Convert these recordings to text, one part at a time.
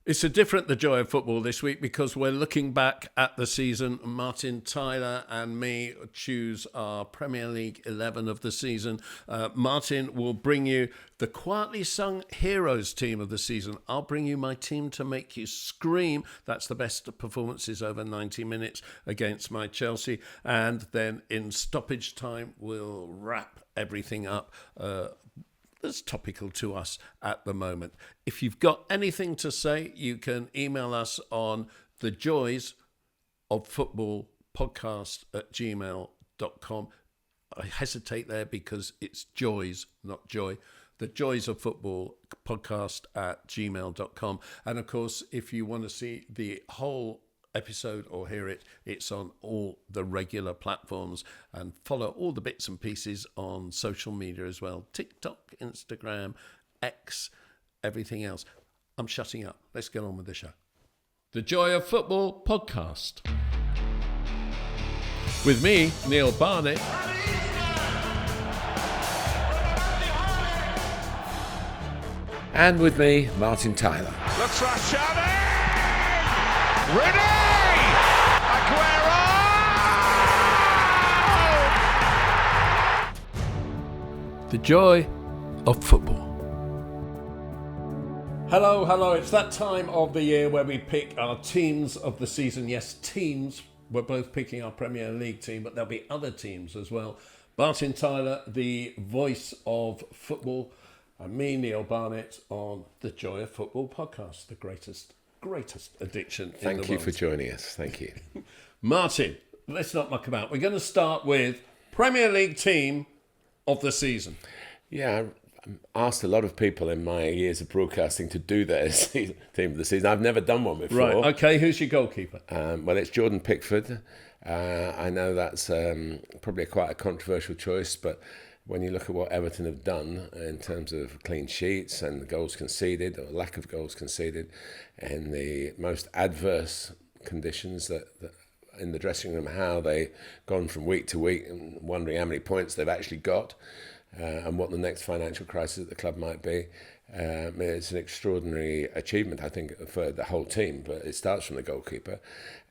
It's a different The Joy of Football this week because we're looking back at the season. Martin, Tyler and me choose our Premier League 11 of the season. Martin will bring you the quietly sung heroes team of the season. I'll bring you my team to make you scream. That's the best performances over 90 minutes against my Chelsea. And then in stoppage time, we'll wrap everything up. That's topical to us at the moment. If you've got anything to say, you can email us on thejoysoffootballpodcast@gmail.com. I hesitate there because it's joys, not joy. The Joys of Football podcast@gmail.com. And of course, if you want to see the whole episode or hear it, it's on all the regular platforms, and follow all the bits and pieces on social media as well. TikTok, Instagram, X, everything else. I'm shutting up. Let's get on with the show. The Joy of Football podcast. With me, Neil Barnett. And with me, Martin Tyler. Looks Rashadi! Ready! Aguero! The Joy of Football. Hello. It's that time of the year where we pick our teams of the season. Yes, teams. We're both picking our Premier League team, but there'll be other teams as well. Martin Tyler, the voice of football, and me, Neil Barnett, on the Joy of Football podcast, the greatest addiction in the world. Thank you for joining us. Thank you. Martin, let's not muck about. We're going to start with Premier League team of the season. Yeah, I asked a lot of people in my years of broadcasting to do their team of the season. I've never done one before. Right, okay, who's your goalkeeper? Well, it's Jordan Pickford. I know that's probably quite a controversial choice, but when you look at what Everton have done in terms of clean sheets and goals conceded, or lack of goals conceded, and the most adverse conditions that in the dressing room, how they've gone from week to week and wondering how many points they've actually got and what the next financial crisis at the club might be. It's an extraordinary achievement, I think, for the whole team, but it starts from the goalkeeper.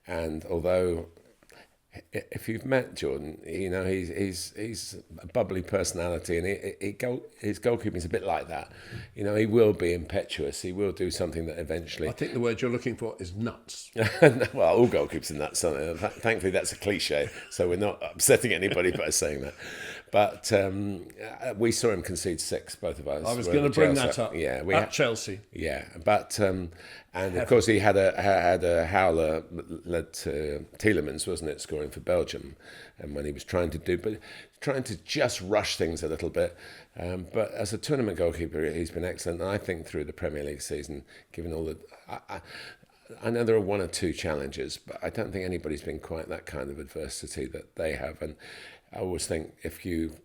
And although, if you've met Jordan, you know he's a bubbly personality, and his goalkeeping is a bit like that. You know, he will be impetuous. He will do something that eventually. I think the word you're looking for is nuts. Well, all goalkeepers are nuts. Thankfully, that's a cliche, so we're not upsetting anybody by saying that. But we saw him concede 6, both of us. I was going to bring that up. Yeah, at Chelsea. Yeah, but and of course he had a howler led to Tielemans, wasn't it, scoring for Belgium, and when he was trying to just rush things a little bit. But as a tournament goalkeeper, he's been excellent. And I think through the Premier League season, given all the, I know there are 1 or 2 challenges, but I don't think anybody's been quite that kind of adversity that they have. And I always think if you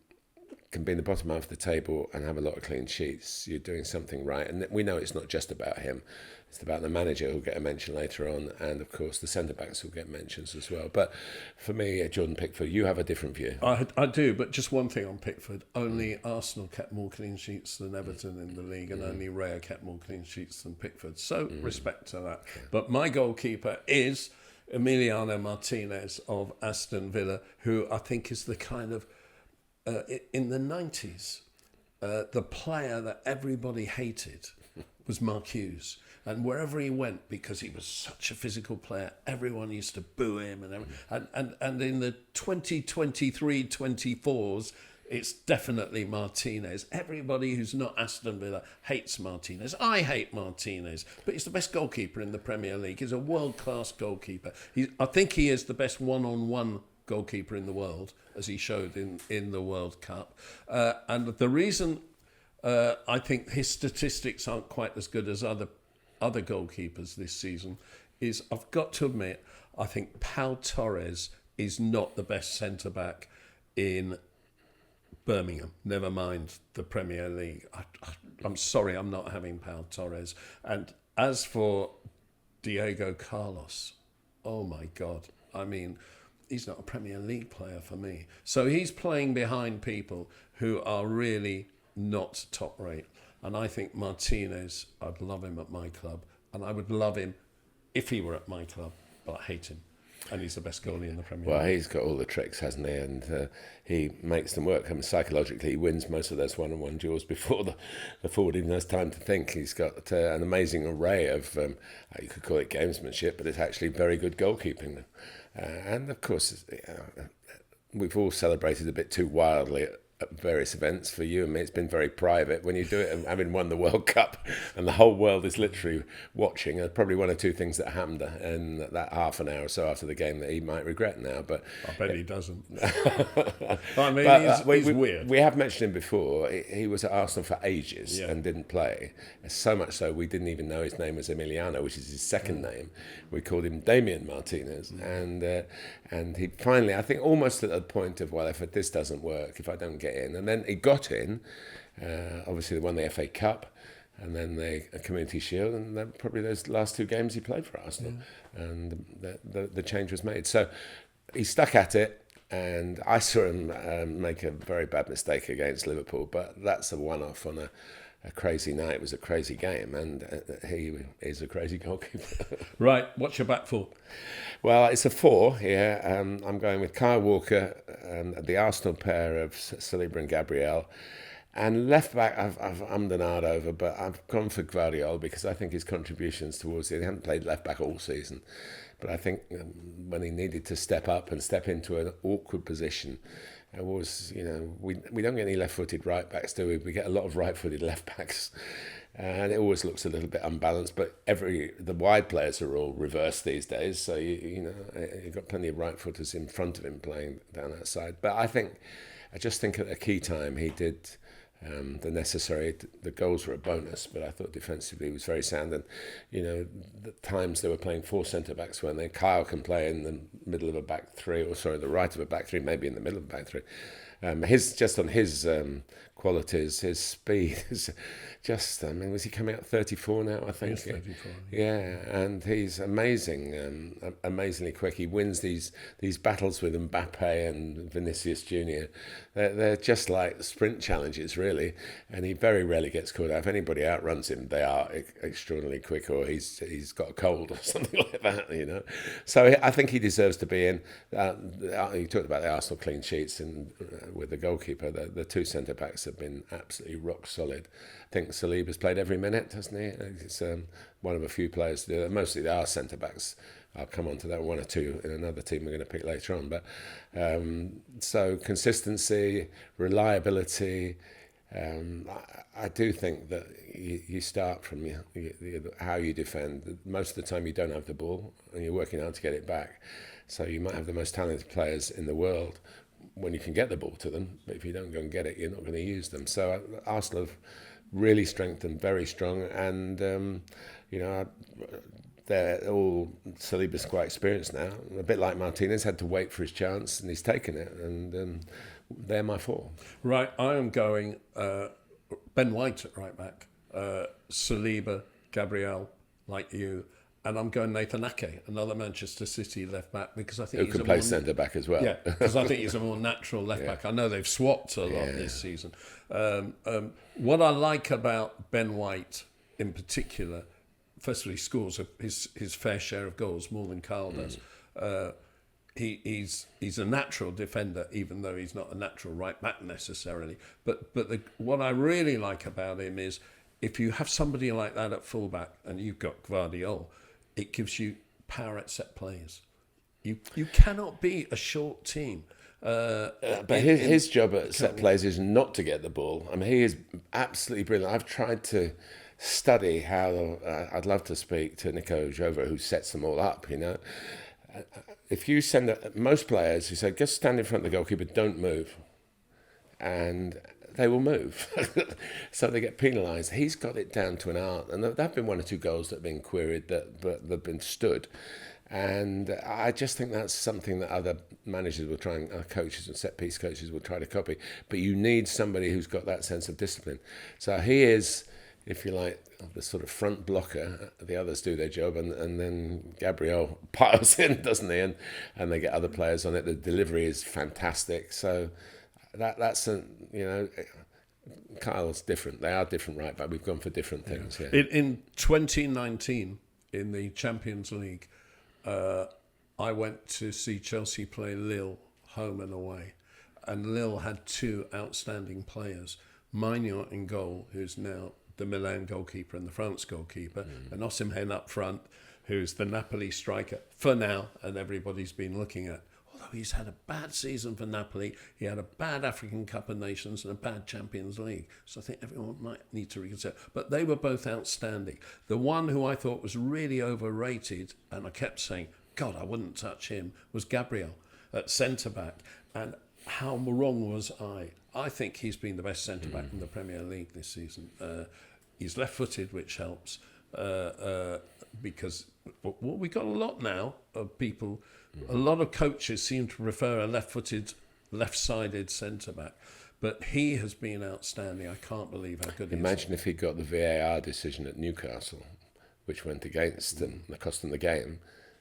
can be in the bottom half of the table and have a lot of clean sheets, you're doing something right. And we know it's not just about him. It's about the manager who'll get a mention later on, and of course the centre-backs will get mentions as well. But for me, Jordan Pickford, you have a different view. I do, but just one thing on Pickford. Only Arsenal kept more clean sheets than Everton in the league, and only Raya kept more clean sheets than Pickford. So respect to that. But my goalkeeper is Emiliano Martinez of Aston Villa, who I think is the kind of, in the 90s, the player that everybody hated was Mark Hughes. And wherever he went, because he was such a physical player, everyone used to boo him. And in the 2023-24s, it's definitely Martinez. Everybody who's not Aston Villa hates Martinez. I hate Martinez, but he's the best goalkeeper in the Premier League. He's a world-class goalkeeper. I think he is the best one-on-one goalkeeper in the world, as he showed in the World Cup. And the reason I think his statistics aren't quite as good as other goalkeepers this season is, I've got to admit, I think Pau Torres is not the best centre-back in Birmingham, never mind the Premier League. I'm sorry, I'm not having Pau Torres. And as for Diego Carlos, oh my God, I mean, he's not a Premier League player for me. So he's playing behind people who are really not top rate. And I think Martinez, I'd love him at my club. and I would love him if he were at my club, but I hate him. And he's the best goalie in the Premier League. Well, he's got all the tricks, hasn't he? And he makes them work. I mean, psychologically, he wins most of those one-on-one duels before the forward even has time to think. He's got an amazing array of, you could call it gamesmanship, but it's actually very good goalkeeping. And of course, we've all celebrated a bit too wildly at various events. For you and me, it's been very private. When you do it and having won the World Cup and the whole world is literally watching, there's probably one or two things that happened in that half an hour or so after the game that he might regret now. But I bet he doesn't. I mean, he's weird. We have mentioned him before. He was at Arsenal for ages and didn't play. So much so we didn't even know his name was Emiliano, which is his second name. We called him Damien Martinez. And he finally, I think, almost at the point of, well, if this doesn't work, if I don't get in. And then he got in. Obviously, they won the FA Cup and then the Community Shield. And then probably those last two games he played for Arsenal. Yeah. And the change was made. So he stuck at it. And I saw him make a very bad mistake against Liverpool. But that's a one-off on a crazy night. It was a crazy game, and he is a crazy goalkeeper. Right, what's your back four? Well, it's a 4 here. I'm going with Kyle Walker, the Arsenal pair of Saliba and Gabriel. And left back, I've ummed and ahed over, but I've gone for Guardiola because I think his contributions towards it, he hasn't played left back all season. But I think when he needed to step up and step into an awkward position, it was, we don't get any left-footed right-backs, do we? We get a lot of right-footed left-backs. And it always looks a little bit unbalanced, but the wide players are all reversed these days. So, you've got plenty of right-footers in front of him playing down that side. But I just think at a key time he did the necessary. The goals were a bonus, but I thought defensively he was very sound. And, the times they were playing 4 centre-backs when Kyle can play in the middle of a back three, the right of a back three, maybe in the middle of a back three. His qualities, his speed is just, was he coming out 34 now, I think? Yes, 34. Yeah, and he's amazing, amazingly quick. He wins these battles with Mbappe and Vinicius Junior. They're just like sprint challenges, really, and he very rarely gets caught out. If anybody outruns him, they are extraordinarily quick, or he's got a cold or something like that, So I think he deserves to be in. You talked about the Arsenal clean sheets, and with the goalkeeper, the 2 centre-backs have been absolutely rock solid. I think Saliba's played every minute, hasn't he? He's one of a few players to do that. Mostly they are centre-backs. I'll come on to that, 1 or 2 in another team we're going to pick later on. But so consistency, reliability. I do think that you start from how you defend. Most of the time you don't have the ball and you're working hard to get it back. So you might have the most talented players in the world when you can get the ball to them, but if you don't go and get it, you're not going to use them. So Arsenal have really strengthened, very strong, and they're all, Saliba's quite experienced now. A bit like Martinez, had to wait for his chance, and he's taken it, and they're my 4. Right, I am going Ben White at right back, Saliba, Gabriel, like you, and I'm going Nathan Ake, another Manchester City left back, because I think who can play centre back as well. Yeah, because I think he's a more natural left back. I know they've swapped a lot this season. What I like about Ben White in particular, firstly, he scores his fair share of goals, more than Kyle does. He's a natural defender, even though he's not a natural right back necessarily. But what I really like about him is, if you have somebody like that at fullback, and you've got Guardiola, it gives you power at set plays. You cannot be a short team. But his job at set plays is not to get the ball. I mean, he is absolutely brilliant. I've tried to study how. I'd love to speak to Nico Jova, who sets them all up. If you send most players who say, just stand in front of the goalkeeper, don't move, and they will move. So they get penalised. He's got it down to an art. And there have been 1 or 2 goals that have been queried but they've been stood. And I just think that's something that other managers will try and coaches and set-piece coaches will try to copy. But you need somebody who's got that sense of discipline. So he is, if you like, the sort of front blocker. The others do their job, and then Gabriel piles in, doesn't he? And they get other players on it. The delivery is fantastic. So that's Kyle's different. They are different right back. We've gone for different things. Yeah. In 2019, in the Champions League, I went to see Chelsea play Lille, home and away. And Lille had two outstanding players. Maignan in goal, who's now the Milan goalkeeper and the France goalkeeper, and Osimhen up front, who's the Napoli striker for now, and everybody's been looking at. Although he's had a bad season for Napoli, he had a bad African Cup of Nations and a bad Champions League. So I think everyone might need to reconsider. But they were both outstanding. The one who I thought was really overrated, and I kept saying, God, I wouldn't touch him, was Gabriel at centre-back. And how wrong was I? I think he's been the best centre-back in the Premier League this season. He's left-footed, which helps, because we've got a lot now of people. A lot of coaches seem to prefer a left-footed, left-sided centre-back. But he has been outstanding. I can't believe how good he is. Imagine if he got the VAR decision at Newcastle, which went against them, that cost them the game.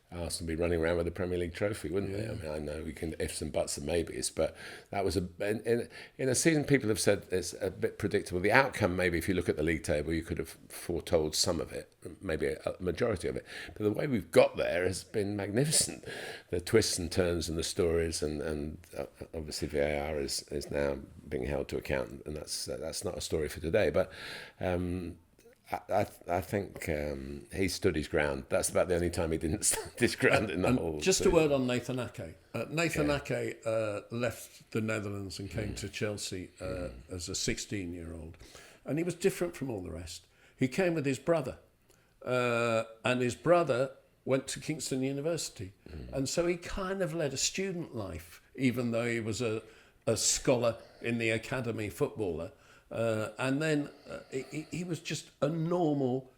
Arsenal would be running around with the Premier League trophy, wouldn't they? I mean, I know we can ifs and buts and maybes, but that was in a season people have said it's a bit predictable. The outcome, maybe if you look at the league table, you could have foretold some of it, maybe a majority of it. But the way we've got there has been magnificent. The twists and turns and the stories, and obviously VAR is now being held to account, and that's not a story for today. But I think he stood his ground. That's about the only time he didn't stand his ground in the whole. Just a word on Nathan Ake. Nathan Ake left the Netherlands and came to Chelsea as a 16-year-old. And he was different from all the rest. He came with his brother. And his brother went to Kingston University. And so he kind of led a student life, even though he was a scholar in the academy footballer. And then he was just a normal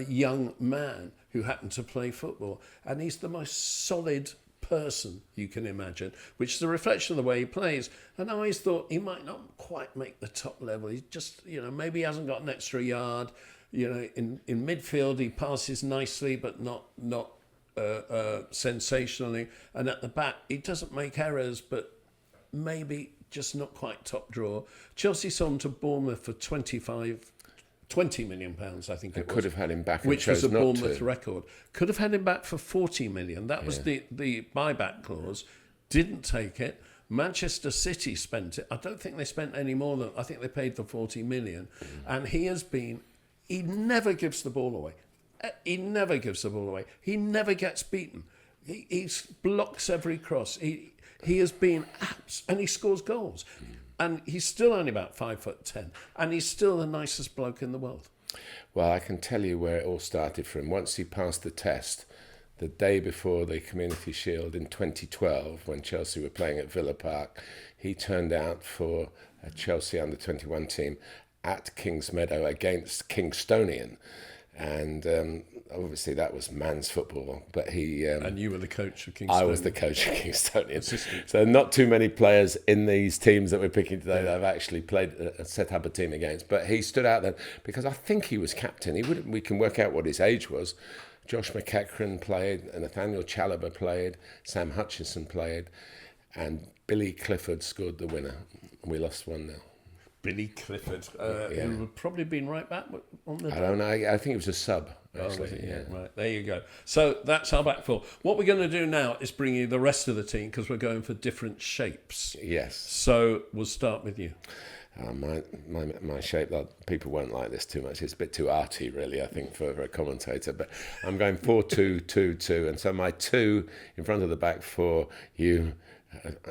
young man who happened to play football. And he's the most solid person you can imagine, which is a reflection of the way he plays. And I always thought he might not quite make the top level. He just, maybe he hasn't got an extra yard. In midfield he passes nicely, but not sensationally. And at the back he doesn't make errors, but maybe just not quite top drawer. Chelsea sold him to Bournemouth for £20 million, I think it was. Could have had him back, which was a Bournemouth record. Could have had him back for £40 million. That was the buyback clause. Didn't take it. Manchester City spent it. I don't think they spent any more than. I think they paid the £40 million. And he never gives the ball away. He never gives the ball away. He never gets beaten. He blocks every cross. He has been and he scores goals. And he's still only about 5'10", and he's still the nicest bloke in the world. Well, I can tell you where it all started from. Once he passed the test, the day before the Community Shield in 2012, when Chelsea were playing at Villa Park, he turned out for a Chelsea under-21 team at Kingsmeadow against Kingstonian. And obviously that was man's football, but he... and you were the coach of Kingstonian. I was the coach of Kingstonian. So not too many players in these teams that we're picking today that have actually played, set up a team against. But he stood out then because I think he was captain. We can work out what his age was. Josh McEachran played, Nathaniel Chalobah played, Sam Hutchinson played, and Billy Clifford scored the winner. We lost 1-0. Billy Clifford, who would probably been right back on the... I don't know. I think it was a sub, actually. Yeah, right. There you go. So that's our back four. What we're going to do now is bring you the rest of the team because we're going for different shapes. Yes. So we'll start with you. My shape, people won't like this too much. It's a bit too arty, really, I think, for a commentator. But I'm going 4-2-2-2. And so my two in front of the back four, it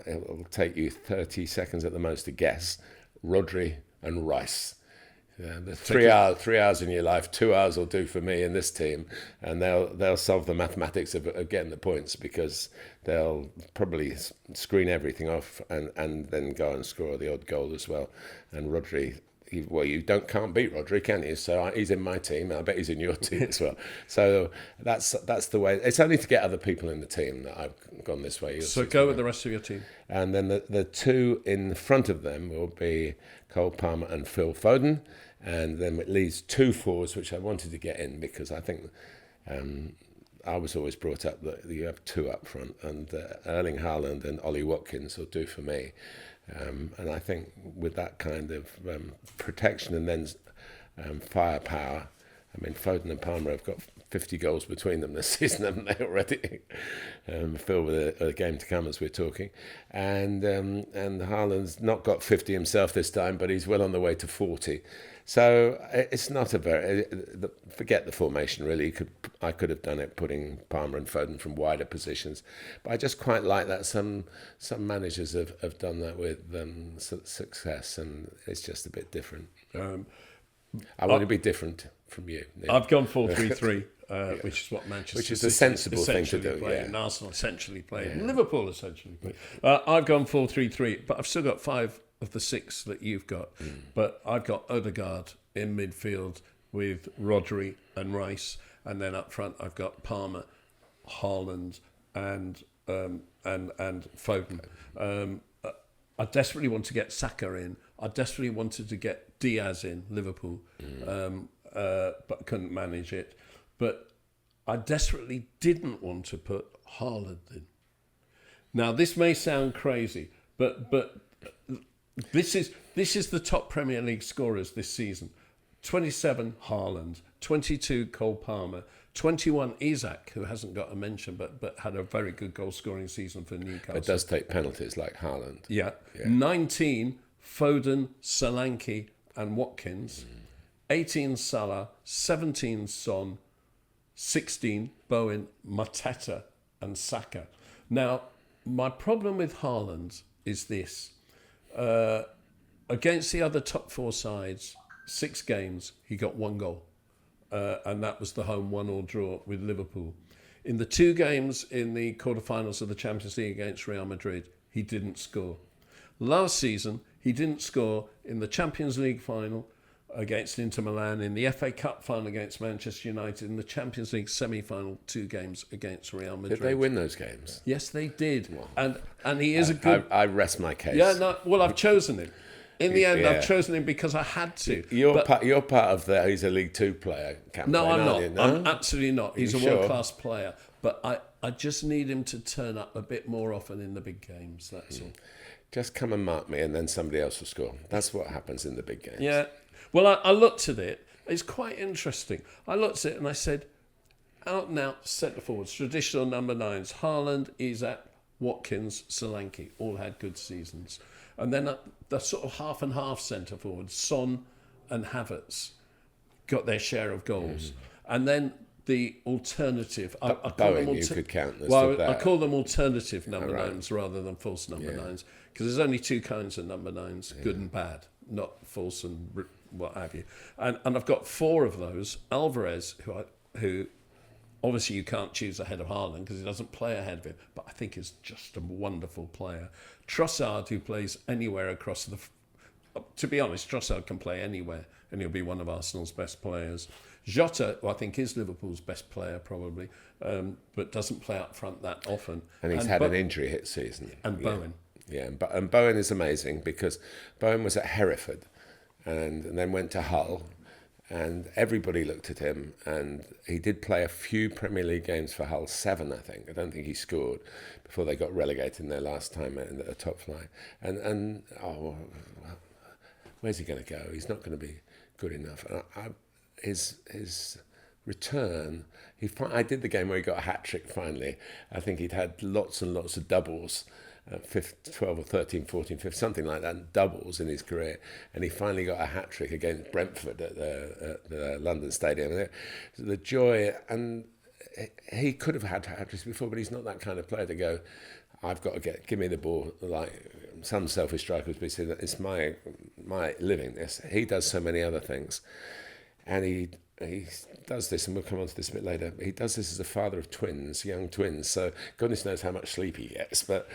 will take you 30 seconds at the most to guess. Rodri and Rice. The 3 hours in your life, 2 hours will do for me in this team, and they'll solve the mathematics of getting the points because they'll probably screen everything off and then go and score the odd goal as well. And Rodri, you can't beat Rodri, can you? So he's in my team, and I bet he's in your team as well. So that's the way. It's only to get other people in the team that I've gone this way. So go with the rest of your team. And then the two in front of them will be Cole Palmer and Phil Foden. And then it leaves two forwards, which I wanted to get in because I think I was always brought up that you have two up front, and Erling Haaland and Ollie Watkins will do for me. And I think with that kind of protection and then firepower, I mean, Foden and Palmer have got 50 goals between them this season, haven't they already? Filled with a game to come as we're talking. And Haaland's not got 50 himself this time, but he's well on the way to 40. So it's not a very... Forget the formation, really. I could have done it, putting Palmer and Foden from wider positions. But I just quite like that. Some managers have done that with success, and it's just a bit different. I want to be different from you, Neil. I've gone 4-3-3, which is what Manchester which is City a sensible thing to do. Play, and Arsenal essentially play, and Liverpool essentially play. I've gone 4-3-3, but I've still got 5 of the 6 that you've got. But I've got Odegaard in midfield with Rodri and Rice, and then up front I've got Palmer, Haaland, and Foden. I desperately want to get Saka in. I desperately wanted to get Diaz in, Liverpool, but couldn't manage it. But I desperately didn't want to put Haaland in. Now, this may sound crazy, but this is the top Premier League scorers this season. 27 Haaland, 22 Cole Palmer, 21 Isak, who hasn't got a mention but had a very good goal scoring season for Newcastle. It does take penalties like Haaland. Yeah. 19 Foden, Solanke and Watkins, 18 Salah, 17 Son, 16 Bowen, Mateta and Saka. Now, my problem with Haaland is this. Against the other top 4 sides, 6 games, he got 1 goal. And that was the home 1-1 draw with Liverpool. In the 2 games in the quarterfinals of the Champions League against Real Madrid, he didn't score. Last season, he didn't score in the Champions League final against Inter Milan, in the FA Cup final against Manchester United, in the Champions League semi-final 2 games against Real Madrid. Did they win those games? Yes, they did. Well, and he is a good... I rest my case. Yeah, no, well, I've chosen him. In the end, I've chosen him because I had to. You're part of that. He's a League Two player campaign. No, I'm not. You? No? I'm absolutely not. He's a sure? world-class player. But I just need him to turn up a bit more often in the big games, that's all. Just come and mark me, and then somebody else will score. That's what happens in the big games. Yeah. Well, I looked at it. It's quite interesting. I looked at it and I said, out and out centre forwards, traditional number 9s, Haaland, Isak, Watkins, Solanke, all had good seasons. And then the sort of half and half centre forwards, Son and Havertz, got their share of goals. And then the alternative, I call Bowen, them you could count as well, that. I call them alternative number 9s rather than false number 9s, because there's only 2 kinds of number 9s, good and bad, not false and what have you. And I've got 4 of those. Alvarez, who obviously you can't choose ahead of Haaland because he doesn't play ahead of him, but I think is just a wonderful player. Trossard, who plays anywhere across the... To be honest, Trossard can play anywhere and he'll be one of Arsenal's best players. Jota, who I think is Liverpool's best player probably, but doesn't play up front that often. And he's had an injury hit season. And Bowen. Yeah, and Bowen is amazing because Bowen was at Hereford and then went to Hull, and everybody looked at him, and he did play a few Premier League games for Hull, 7 I think. I don't think he scored before they got relegated in their last time in the top flight. And where's he going to go? He's not going to be good enough. His return, I did the game where he got a hat-trick finally. I think he'd had lots and lots of doubles, 12 or 13, 14, 15, something like that, doubles in his career. And he finally got a hat-trick against Brentford at the London Stadium. The joy, and he could have had hat-tricks before, but he's not that kind of player to go, I've got to give me the ball, like some selfish strikers, but say that it's my living. He does so many other things. And he does this, and we'll come on to this a bit later, he does this as a father of twins, young twins, so goodness knows how much sleep he gets, but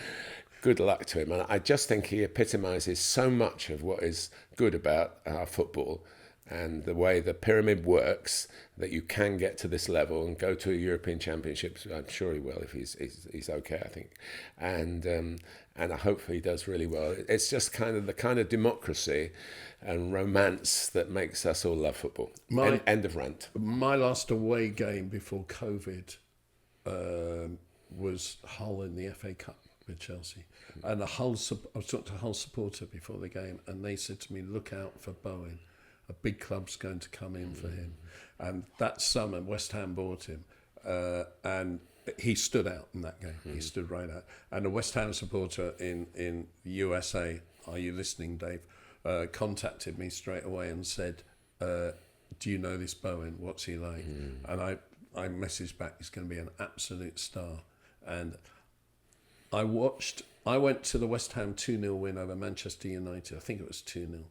good luck to him. And I just think he epitomises so much of what is good about our football and the way the pyramid works, that you can get to this level and go to a European Championships. I'm sure he will if he's okay, I think. And I hope he does really well. It's just kind of the kind of democracy and romance that makes us all love football. End of rant. My last away game before COVID was Hull in the FA Cup with Chelsea. And I was talking to a Hull supporter before the game, and they said to me, look out for Bowen. A big club's going to come in for him. And that summer, West Ham bought him. And he stood out in that game. He stood right out. And a West Ham supporter in USA, are you listening, Dave, contacted me straight away and said, do you know this Bowen? What's he like? And I messaged back, he's going to be an absolute star. And I went to the West Ham 2-0 win over Manchester United. I think it was 2-0.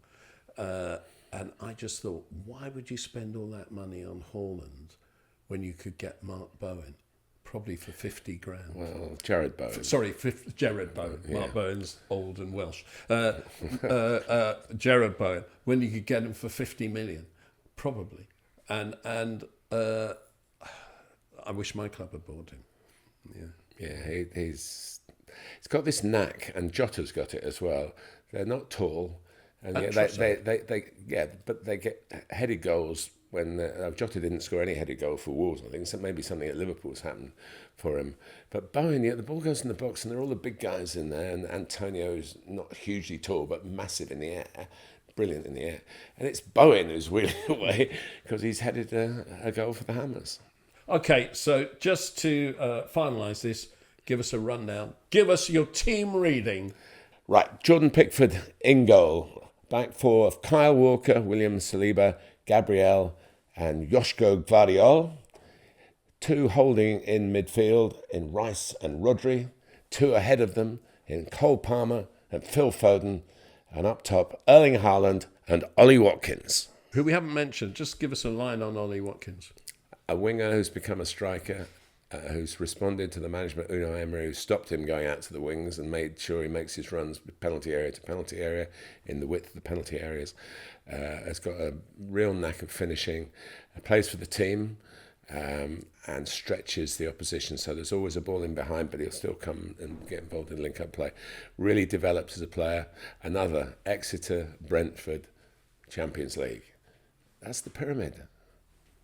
And I just thought, why would you spend all that money on Haaland when you could get Mark Bowen? Probably for 50 grand. Well, Jared Bowen. Jared Bowen. Yeah. Mark Bowen's old and Welsh. Jared Bowen, when you could get him for 50 million, probably. And I wish my club had bought him. Yeah, he's got this knack, and Jota's got it as well. They're not tall, and yet but they get headed goals. When Jota didn't score any headed goal for Wolves, I think so maybe something at Liverpool's happened for him. But Bowen, the ball goes in the box, and there are all the big guys in there, and Antonio's not hugely tall, but massive in the air, brilliant in the air. And it's Bowen who's wheeling away because he's headed a goal for the Hammers. Okay, so just to finalise this, give us a rundown. Give us your team reading. Right, Jordan Pickford in goal. Back four of Kyle Walker, William Saliba, Gabriel and Joško Gvardiol. Two holding in midfield in Rice and Rodri. Two ahead of them in Cole Palmer and Phil Foden. And up top, Erling Haaland and Ollie Watkins. Who we haven't mentioned, just give us a line on Ollie Watkins. A winger who's become a striker, who's responded to the management, Unai Emery, who stopped him going out to the wings and made sure he makes his runs penalty area to penalty area in the width of the penalty areas. Has got a real knack of finishing, plays for the team and stretches the opposition. So there's always a ball in behind, but he'll still come and get involved in link-up play. Really develops as a player. Another Exeter, Brentford, Champions League. That's the pyramid.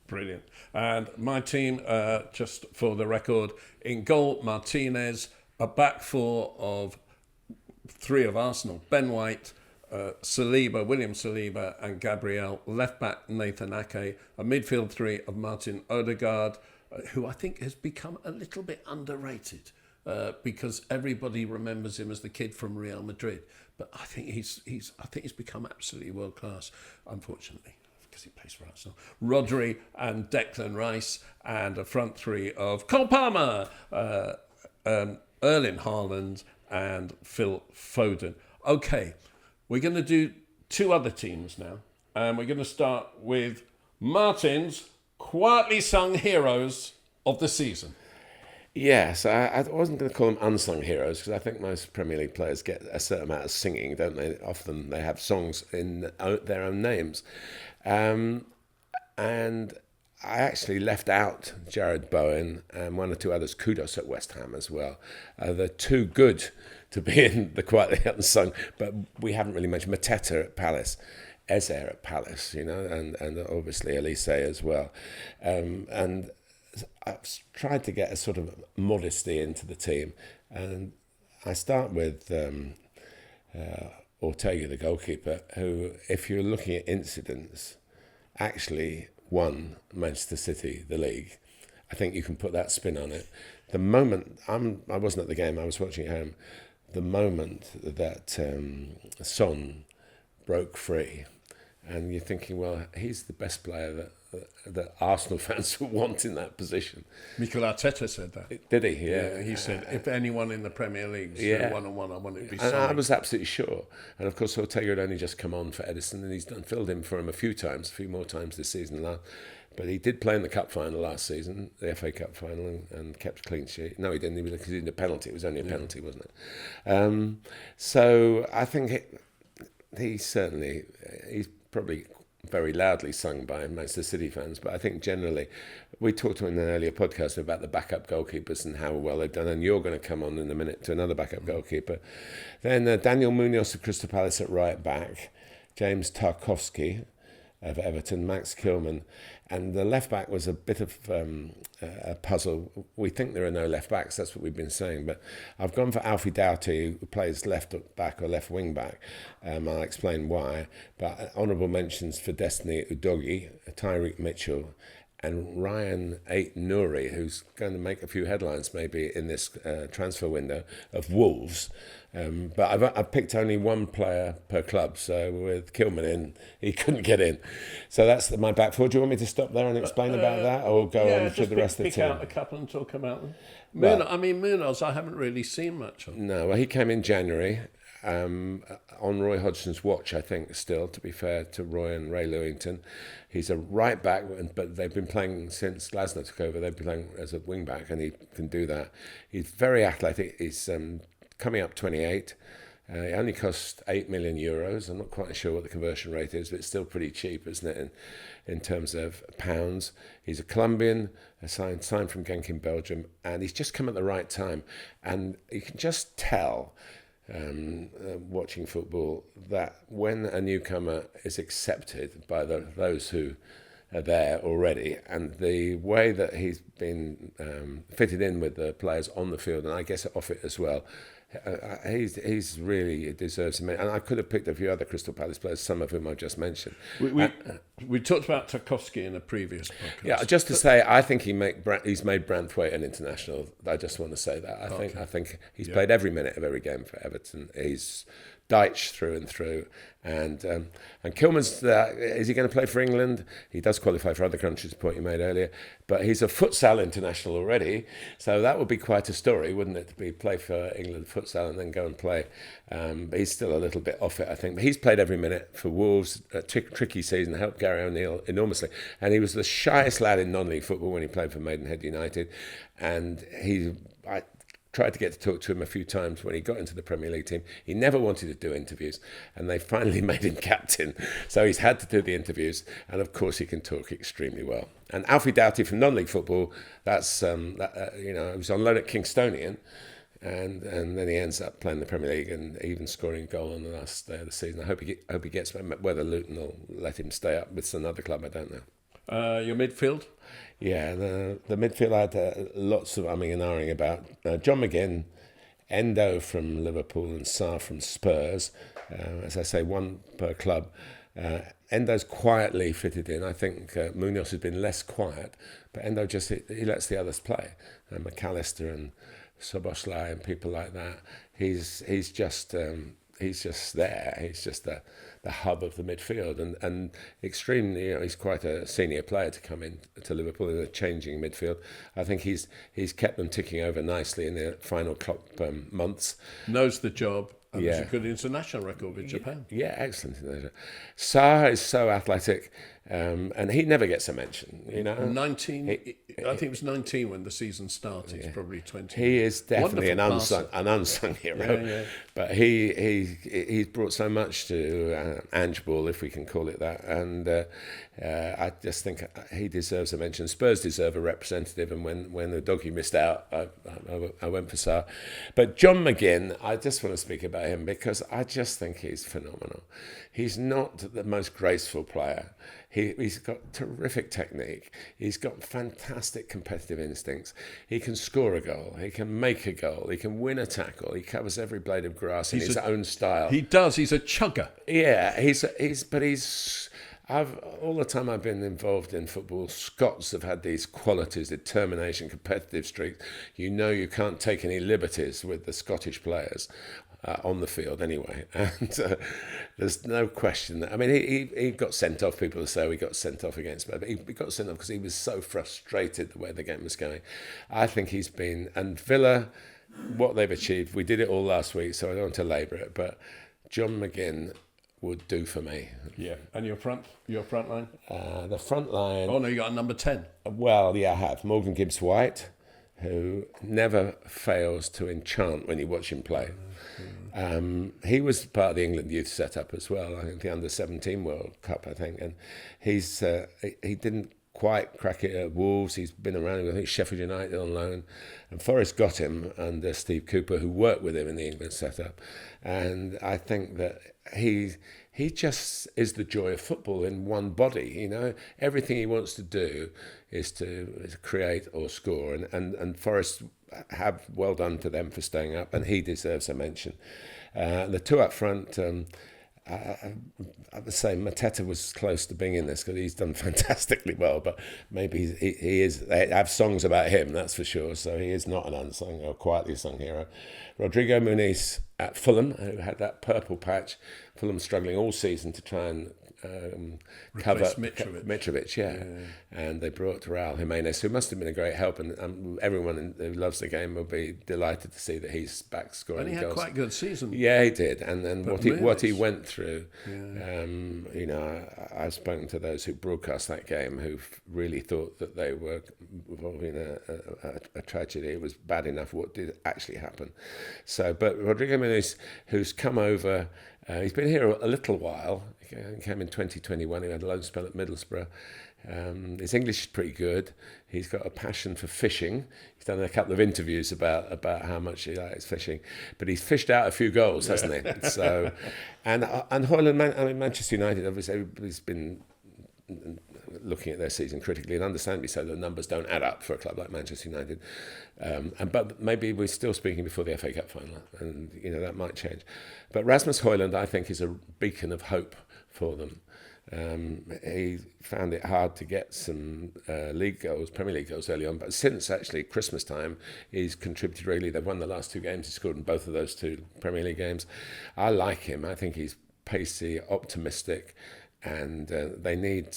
Brilliant. And my team, just for the record, in goal, Martinez, a back four of three of Arsenal, Ben White, Saliba, William Saliba and Gabriel, left back Nathan Ake, a midfield three of Martin Odegaard, who I think has become a little bit underrated because everybody remembers him as the kid from Real Madrid. But I think he's become absolutely world class, unfortunately, because he plays for Arsenal. Rodri and Declan Rice, and a front three of Cole Palmer, Erling Haaland and Phil Foden. Okay, we're going to do two other teams now, and we're going to start with Martin's quietly sung heroes of the season. Yes, I wasn't going to call them unsung heroes because I think most Premier League players get a certain amount of singing, don't they? Often they have songs in their own names. And I actually left out Jared Bowen and one or two others, kudos at West Ham as well. They're too good to be in the quietly unsung, but we haven't really mentioned Mateta at Palace, Eze at Palace, and obviously Elise as well. And I've tried to get a sort of modesty into the team, and I start with Ortega, the goalkeeper, who, if you're looking at incidents, actually won Manchester City the league. I think you can put that spin on it. The moment, I wasn't at the game, I was watching at home, the moment that Son broke free, and you're thinking, well, he's the best player that Arsenal fans want in that position. Mikel Arteta said that. Did he? Yeah. He said, if anyone in the Premier League one-on-one, I want it to be And Son. I was absolutely sure. And of course, Ortega had only just come on for Edison, and he's filled in for him a few more times this season. But he did play in the cup final last season, the FA Cup final, and kept a clean sheet. No, he didn't, because he did a penalty. It was only a penalty, wasn't it? So I think he's probably very loudly sung by Manchester City fans, but I think generally, we talked to in an earlier podcast about the backup goalkeepers and how well they've done, and you're going to come on in a minute to another backup goalkeeper. Then Daniel Munoz of Crystal Palace at right back, James Tarkowski of Everton, Max Kilman, and the left back was a bit of a puzzle. We think there are no left backs, that's what we've been saying, but I've gone for Alfie Doughty, who plays left back or left wing back. I'll explain why, but honourable mentions for Destiny Udogie, Tyreek Mitchell, and Ryan Ait-Nouri, who's going to make a few headlines maybe in this transfer window, of Wolves. But I've picked only one player per club, so with Kilman in, he couldn't get in. So that's my back four. Do you want me to stop there and explain about that, or go on to the rest of the team? Pick out a couple and talk about them. Well, Munoz, I haven't really seen much of. No, well, he came in January. On Roy Hodgson's watch, I think, still, to be fair to Roy and Ray Lewington. He's a right back, but they've been playing since Glasner took over. They've been playing as a wing back, and he can do that. He's very athletic. He's coming up 28. It only cost €8 million. I'm not quite sure what the conversion rate is, but it's still pretty cheap, isn't it, in terms of pounds. He's a Colombian, signed from Genk in Belgium, and he's just come at the right time. And you can just tell, watching football, that when a newcomer is accepted by those who are there already, and the way that he's been fitted in with the players on the field, and I guess off it as well, he's really deserves him. And I could have picked a few other Crystal Palace players, some of whom I've just mentioned. We talked about Tarkowski in a previous podcast. Yeah, just to say, I think he's made Branthwaite an international. I just want to say that. I think he's played every minute of every game for Everton. He's Dyche through and through, and Kilman's is he going to play for England? He does qualify for other countries, the point you made earlier, but he's a futsal international already, so that would be quite a story, wouldn't it, to be play for England futsal and then go and play. But he's still a little bit off it, I think. But he's played every minute for Wolves, a tricky season, helped Gary O'Neill enormously, and he was the shyest lad in non-league football when he played for Maidenhead United, and I tried to get to talk to him a few times when he got into the Premier League team. He never wanted to do interviews, and they finally made him captain. So he's had to do the interviews, and of course he can talk extremely well. And Alfie Doughty from non-league football, that's he was on loan at Kingstonian, and then he ends up playing the Premier League and even scoring a goal on the last day of the season. I hope he gets whether Luton will let him stay up with another club, I don't know. Your midfield? Yeah, the midfield I had lots of umming and ahhing about. John McGinn, Endo from Liverpool and Sarr from Spurs. As I say, one per club. Endo's quietly fitted in. I think Munoz has been less quiet, but Endo he lets the others play. McAllister and Soboslai and people like that. He's just there. He's just the hub of the midfield, and extremely. He's quite a senior player to come in to Liverpool in a changing midfield. I think he's kept them ticking over nicely in the final Klopp months. Knows the job. And there's a good international record with Japan. Yeah, excellent. Sarr is so athletic, and he never gets a mention. 19. I think it was 19 when the season started. He's probably 20. He is definitely an unsung hero. Yeah. But he's brought so much to Ange Ball, if we can call it that, and I just think he deserves a mention. Spurs deserve a representative, and when the doggy missed out, I went for Sarr. But John McGinn, I just want to speak about him because I just think he's phenomenal. He's not the most graceful player. He's got terrific technique. He's got fantastic competitive instincts. He can score a goal. He can make a goal. He can win a tackle. He covers every blade of grass in his own style. He does. He's a chugger. Yeah, all the time I've been involved in football, Scots have had these qualities: determination, competitive streak. You can't take any liberties with the Scottish players. On the field anyway, and there's no question that, he got sent off. People say he got sent off against me, but he got sent off because he was so frustrated the way the game was going. I think he's been, and Villa, what they've achieved, we did it all last week, so I don't want to labour it, but John McGinn would do for me. Yeah, and your front line? The front line. Oh no, you got a number 10. Well, yeah, I have Morgan Gibbs-White, who never fails to enchant when you watch him play. He was part of the England youth setup as well. I think the under-17 World Cup, and he didn't quite crack it at Wolves. He's been around, I think, Sheffield United on loan. And Forest got him under Steve Cooper, who worked with him in the England setup. And I think that he just is the joy of football in one body. You know, everything he wants to do is to create or score. And Forest have well done to them for staying up, and he deserves a mention. The two up front, I would say Mateta was close to being in this because he's done fantastically well, but maybe he is. They have songs about him, that's for sure. So he is not an unsung or quietly sung hero. Rodrigo Muniz at Fulham, who had that purple patch. Fulham struggling all season to try and cover Mitrovic, yeah. And they brought Raul Jimenez, who must have been a great help, and everyone who loves the game will be delighted to see that he's back scoring goals. And he had quite a good season. Yeah, he did, and what he went through. You know, I've spoken to those who broadcast that game who really thought that they were involved in a tragedy. It was bad enough what did actually happen. So, but Rodrigo Muniz, who's come over. He's been here a little while. He came in 2021. He had a loan spell at Middlesbrough. His English is pretty good. He's got a passion for fishing. He's done a couple of interviews about how much he likes fishing. But he's fished out a few goals, hasn't he? So, and Højlund, Manchester United, obviously, everybody's been looking at their season critically, and understandably so. The numbers don't add up for a club like Manchester United, but maybe we're still speaking before the FA Cup final, and you know that might change. But Rasmus Højlund, I think, is a beacon of hope for them. He found it hard to get some league goals, Premier League goals early on, but since actually Christmas time, he's contributed really. They've won the last two games. He scored in both of those two Premier League games. I like him. I think he's pacey, optimistic. And they need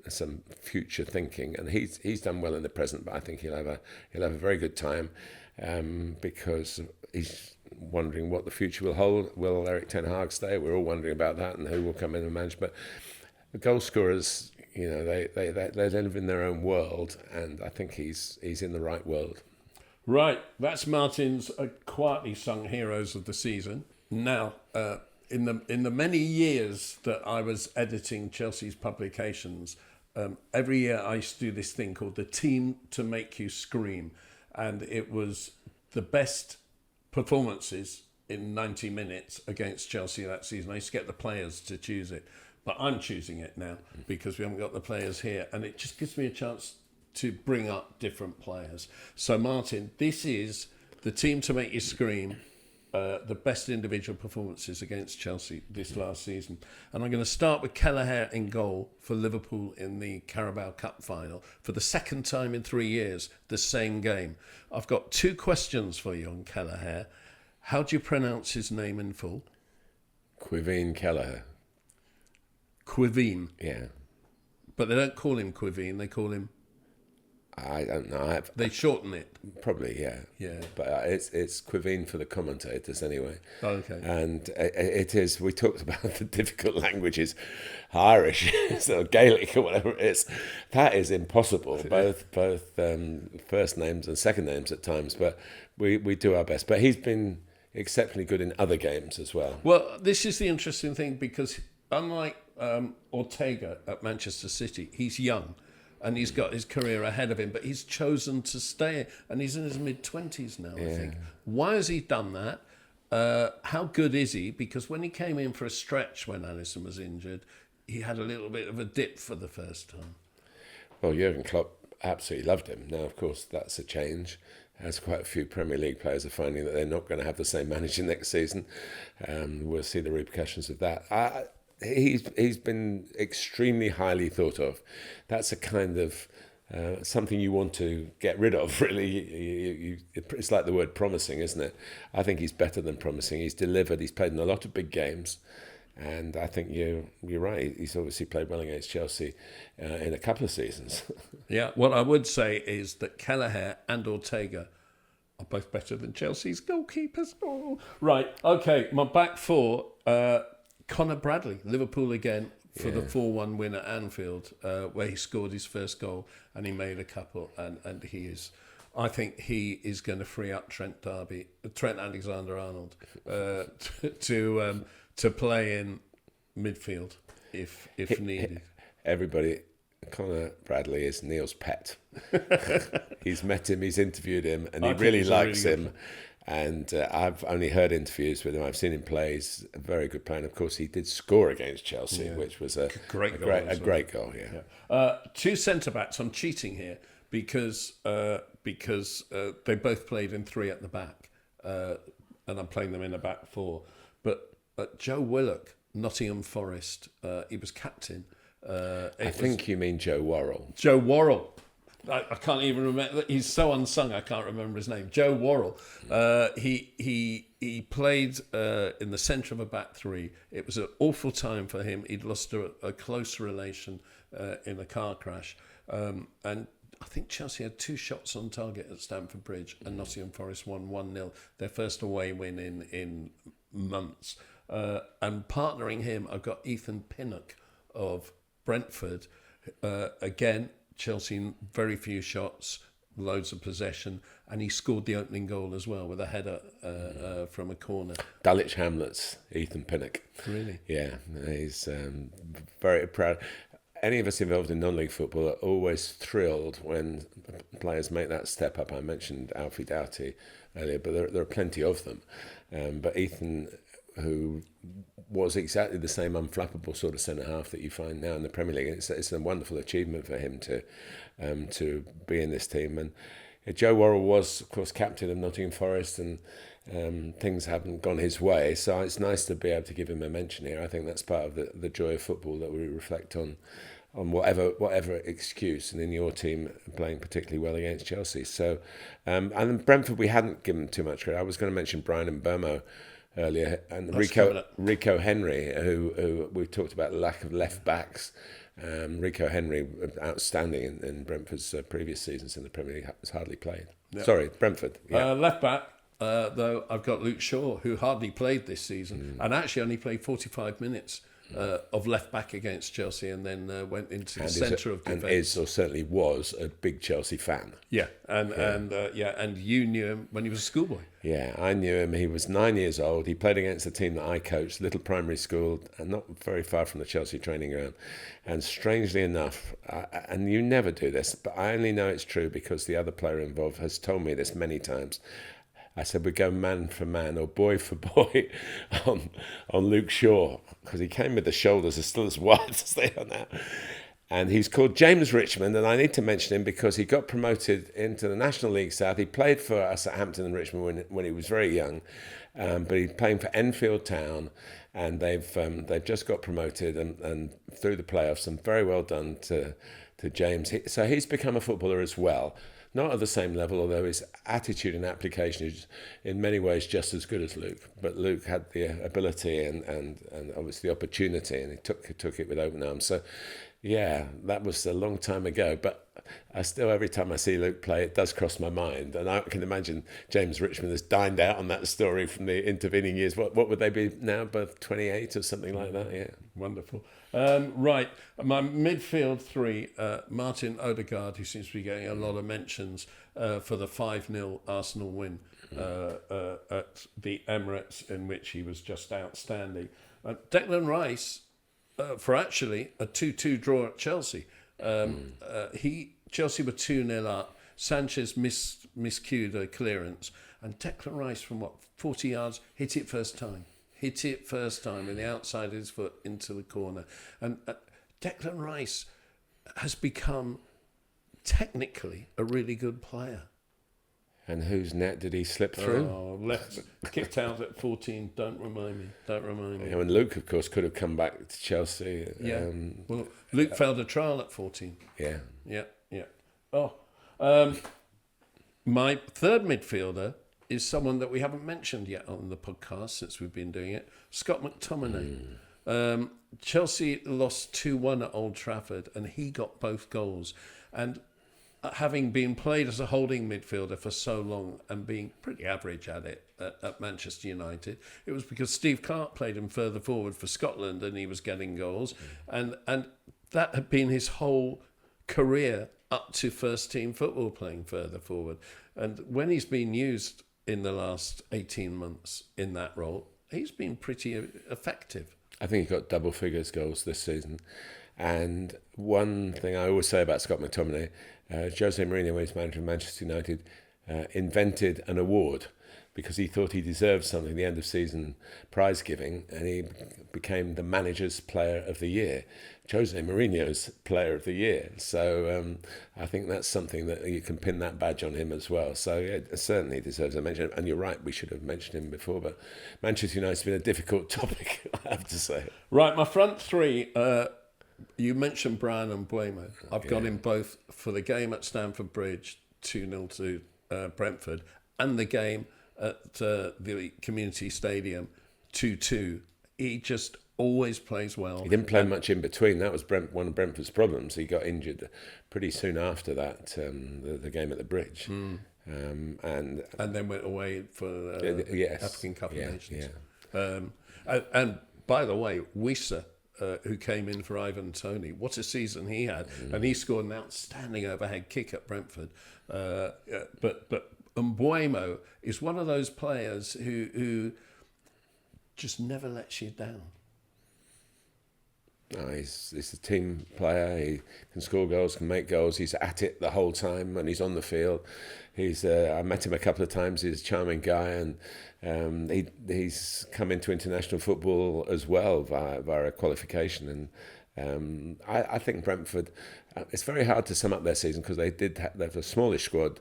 some future thinking, and he's done well in the present. But I think he'll have a very good time because he's wondering what the future will hold. Will Erik ten Hag stay? We're all wondering about that, and who will come in and manage. But the goal scorers, you know, they live in their own world, and I think he's in the right world. Right, that's Martin's quietly sung heroes of the season. Now. In the many years that I was editing Chelsea's publications, every year I used to do this thing called the Team to Make You Scream, and it was the best performances in 90 minutes against Chelsea that season. I used to get the players to choose it, but I'm choosing it now because we haven't got the players here, and it just gives me a chance to bring up different players. So Martin, this is the Team to Make You Scream. The best individual performances against Chelsea this last season. And I'm going to start with Kelleher in goal for Liverpool in the Carabao Cup final for the second time in 3 years, the same game. I've got two questions for you on Kelleher. How do you pronounce his name in full? Caoimhín Kelleher. Caoimhín. Yeah. But they don't call him Caoimhín, they call him... I don't know. They shorten it. Probably, yeah. Yeah. But it's Caoimhín for the commentators anyway. Oh, okay. And it is, we talked about the difficult languages, Irish, so Gaelic or whatever it is. That is impossible, both first names and second names at times. But we do our best. But he's been exceptionally good in other games as well. Well, this is the interesting thing because unlike Ortega at Manchester City, he's young. And he's got his career ahead of him, but he's chosen to stay, and he's in his mid-20s now, I think. Why has he done that? How good is he? Because when he came in for a stretch when Alisson was injured, he had a little bit of a dip for the first time. Well, Jurgen Klopp absolutely loved him. Now, of course, that's a change, as quite a few Premier League players are finding that they're not going to have the same manager next season. We'll see the repercussions of that. He's been extremely highly thought of. That's a kind of something you want to get rid of, really. It's like the word promising, isn't it? I think he's better than promising. He's delivered. He's played in a lot of big games. And I think you're right. He's obviously played well against Chelsea in a couple of seasons. Yeah, what I would say is that Kelleher and Ortega are both better than Chelsea's goalkeepers. Oh. Right, okay, my back four... Conor Bradley, Liverpool again for the 4-1 win at Anfield, where he scored his first goal and he made a couple, and I think he is going to free up Trent Alexander-Arnold to play in midfield if needed. Everybody Connor Bradley is Neil's pet. He's met him, he's interviewed him, and he think really he's a likes really good him. And I've only heard interviews with him. I've seen him play. He's a very good player. And of course, he did score against Chelsea, which was a great goal. Yeah. Two centre-backs. I'm cheating here because they both played in three at the back, and I'm playing them in a back four. But Joe Willock, Nottingham Forest, he was captain. I think you mean Joe Worrell. Joe Worrell. I can't even remember. He's so unsung. I can't remember his name. Joe Worrell. He played in the centre of a back three. It was an awful time for him. He'd lost a close relation in a car crash, and I think Chelsea had 2 shots on target at Stamford Bridge, and Nottingham Forest won 1-0, their first away win in months. And partnering him, I've got Ethan Pinnock of Brentford. Again, Chelsea, very few shots, loads of possession, and he scored the opening goal as well with a header from a corner. Dulwich Hamlet's Ethan Pinnock. Really? Yeah, he's very proud. Any of us involved in non-league football are always thrilled when players make that step up. I mentioned Alfie Doughty earlier, but there are plenty of them. But Ethan, who was exactly the same unflappable sort of centre-half that you find now in the Premier League. It's a wonderful achievement for him to be in this team. And Joe Worrell was, of course, captain of Nottingham Forest, and things haven't gone his way. So it's nice to be able to give him a mention here. I think that's part of the joy of football, that we reflect on whatever excuse, and in your team playing particularly well against Chelsea. So, and in Brentford, we hadn't given too much credit. I was going to mention Brian and Burmo earlier, and Rico Henry, who we talked about the lack of left backs. Rico Henry, outstanding in Brentford's previous seasons in the Premier League, has hardly played. Yep. Sorry, Brentford. Yeah. Left back, though, I've got Luke Shaw, who hardly played this season, and actually only played 45 minutes of left back against Chelsea, and then went into the centre of defence. And is, or certainly was, a big Chelsea fan. Yeah, and you knew him when he was a schoolboy. Yeah, I knew him. He was 9 years old. He played against the team that I coached, little primary school, and not very far from the Chelsea training ground. And strangely enough, and you never do this, but I only know it's true because the other player involved has told me this many times. I said we go man for man or boy for boy on Luke Shaw, because he came with the shoulders are still as wide as they are now. And he's called James Richmond, and I need to mention him because he got promoted into the National League South. He played for us at Hampton and Richmond when he was very young, but he's playing for Enfield Town, and they've just got promoted and through the playoffs. And very well done to James. So he's become a footballer as well. Not at the same level, although his attitude and application is in many ways just as good as Luke. But Luke had the ability and obviously the opportunity, and he took it with open arms. So, yeah, that was a long time ago. But I still, every time I see Luke play, it does cross my mind. And I can imagine James Richmond has dined out on that story from the intervening years. What would they be now, both 28 or something like that? Yeah. Wonderful. Right, my midfield three, Martin Odegaard, who seems to be getting a lot of mentions for the 5-0 Arsenal win at the Emirates, in which he was just outstanding. Declan Rice, for actually a 2-2 draw at Chelsea. Chelsea were 2-0 up. Sanchez miscued a clearance, and Declan Rice from 40 yards hit it first time with the outside of his foot into the corner. And Declan Rice has become technically a really good player. And whose net did he slip through? Left, kicked out at 14. Don't remind me. Yeah, and Luke, of course, could have come back to Chelsea. Yeah. Well, Luke failed a trial at 14. Yeah. My third midfielder is someone that we haven't mentioned yet on the podcast since we've been doing it, Scott McTominay. Chelsea lost 2-1 at Old Trafford, and he got both goals. And having been played as a holding midfielder for so long and being pretty average at it at Manchester United, it was because Steve Clarke played him further forward for Scotland and he was getting goals. And that had been his whole career up to first team football, playing further forward. And when he's been used in the last 18 months in that role, he's been pretty effective. I think he got double figures goals this season. And one thing I always say about Scott McTominay, Jose Mourinho, when he was manager of Manchester United, invented an award because he thought he deserved something, the end of season prize giving, and he became the manager's player of the year, Jose Mourinho's player of the year. So I think that's something that you can pin that badge on him as well. So yeah, it certainly deserves a mention. And you're right, we should have mentioned him before, but Manchester United's been a difficult topic, I have to say. Right, my front three, you mentioned Brian and Mbeumo. I've got him both for the game at Stamford Bridge, 2-0 to Brentford, and the game at the Community Stadium, 2-2. He just always plays well. He didn't play much in between. That was one of Brentford's problems. He got injured pretty soon after that, the game at the Bridge. And then went away for yes, African Cup of Nations. Yeah. And by the way, Wissa, who came in for Ivan Toney, what a season he had. And he scored an outstanding overhead kick at Brentford. But Mbeumo is one of those players who just never lets you down. No, he's a team player. He can score goals, can make goals. He's at it the whole time when he's on the field. I met him a couple of times. He's a charming guy, and he's come into international football as well via a qualification. And I think Brentford, it's very hard to sum up their season because they have a smallish squad,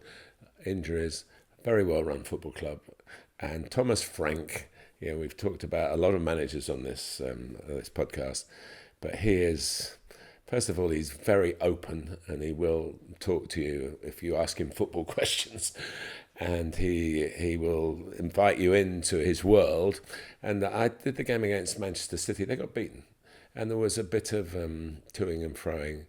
injuries, very well run football club, and Thomas Frank. We've talked about a lot of managers on this podcast, but he is, first of all, he's very open and he will talk to you if you ask him football questions, and he will invite you into his world. And I did the game against Manchester City. They got beaten, and there was a bit of toing and froing.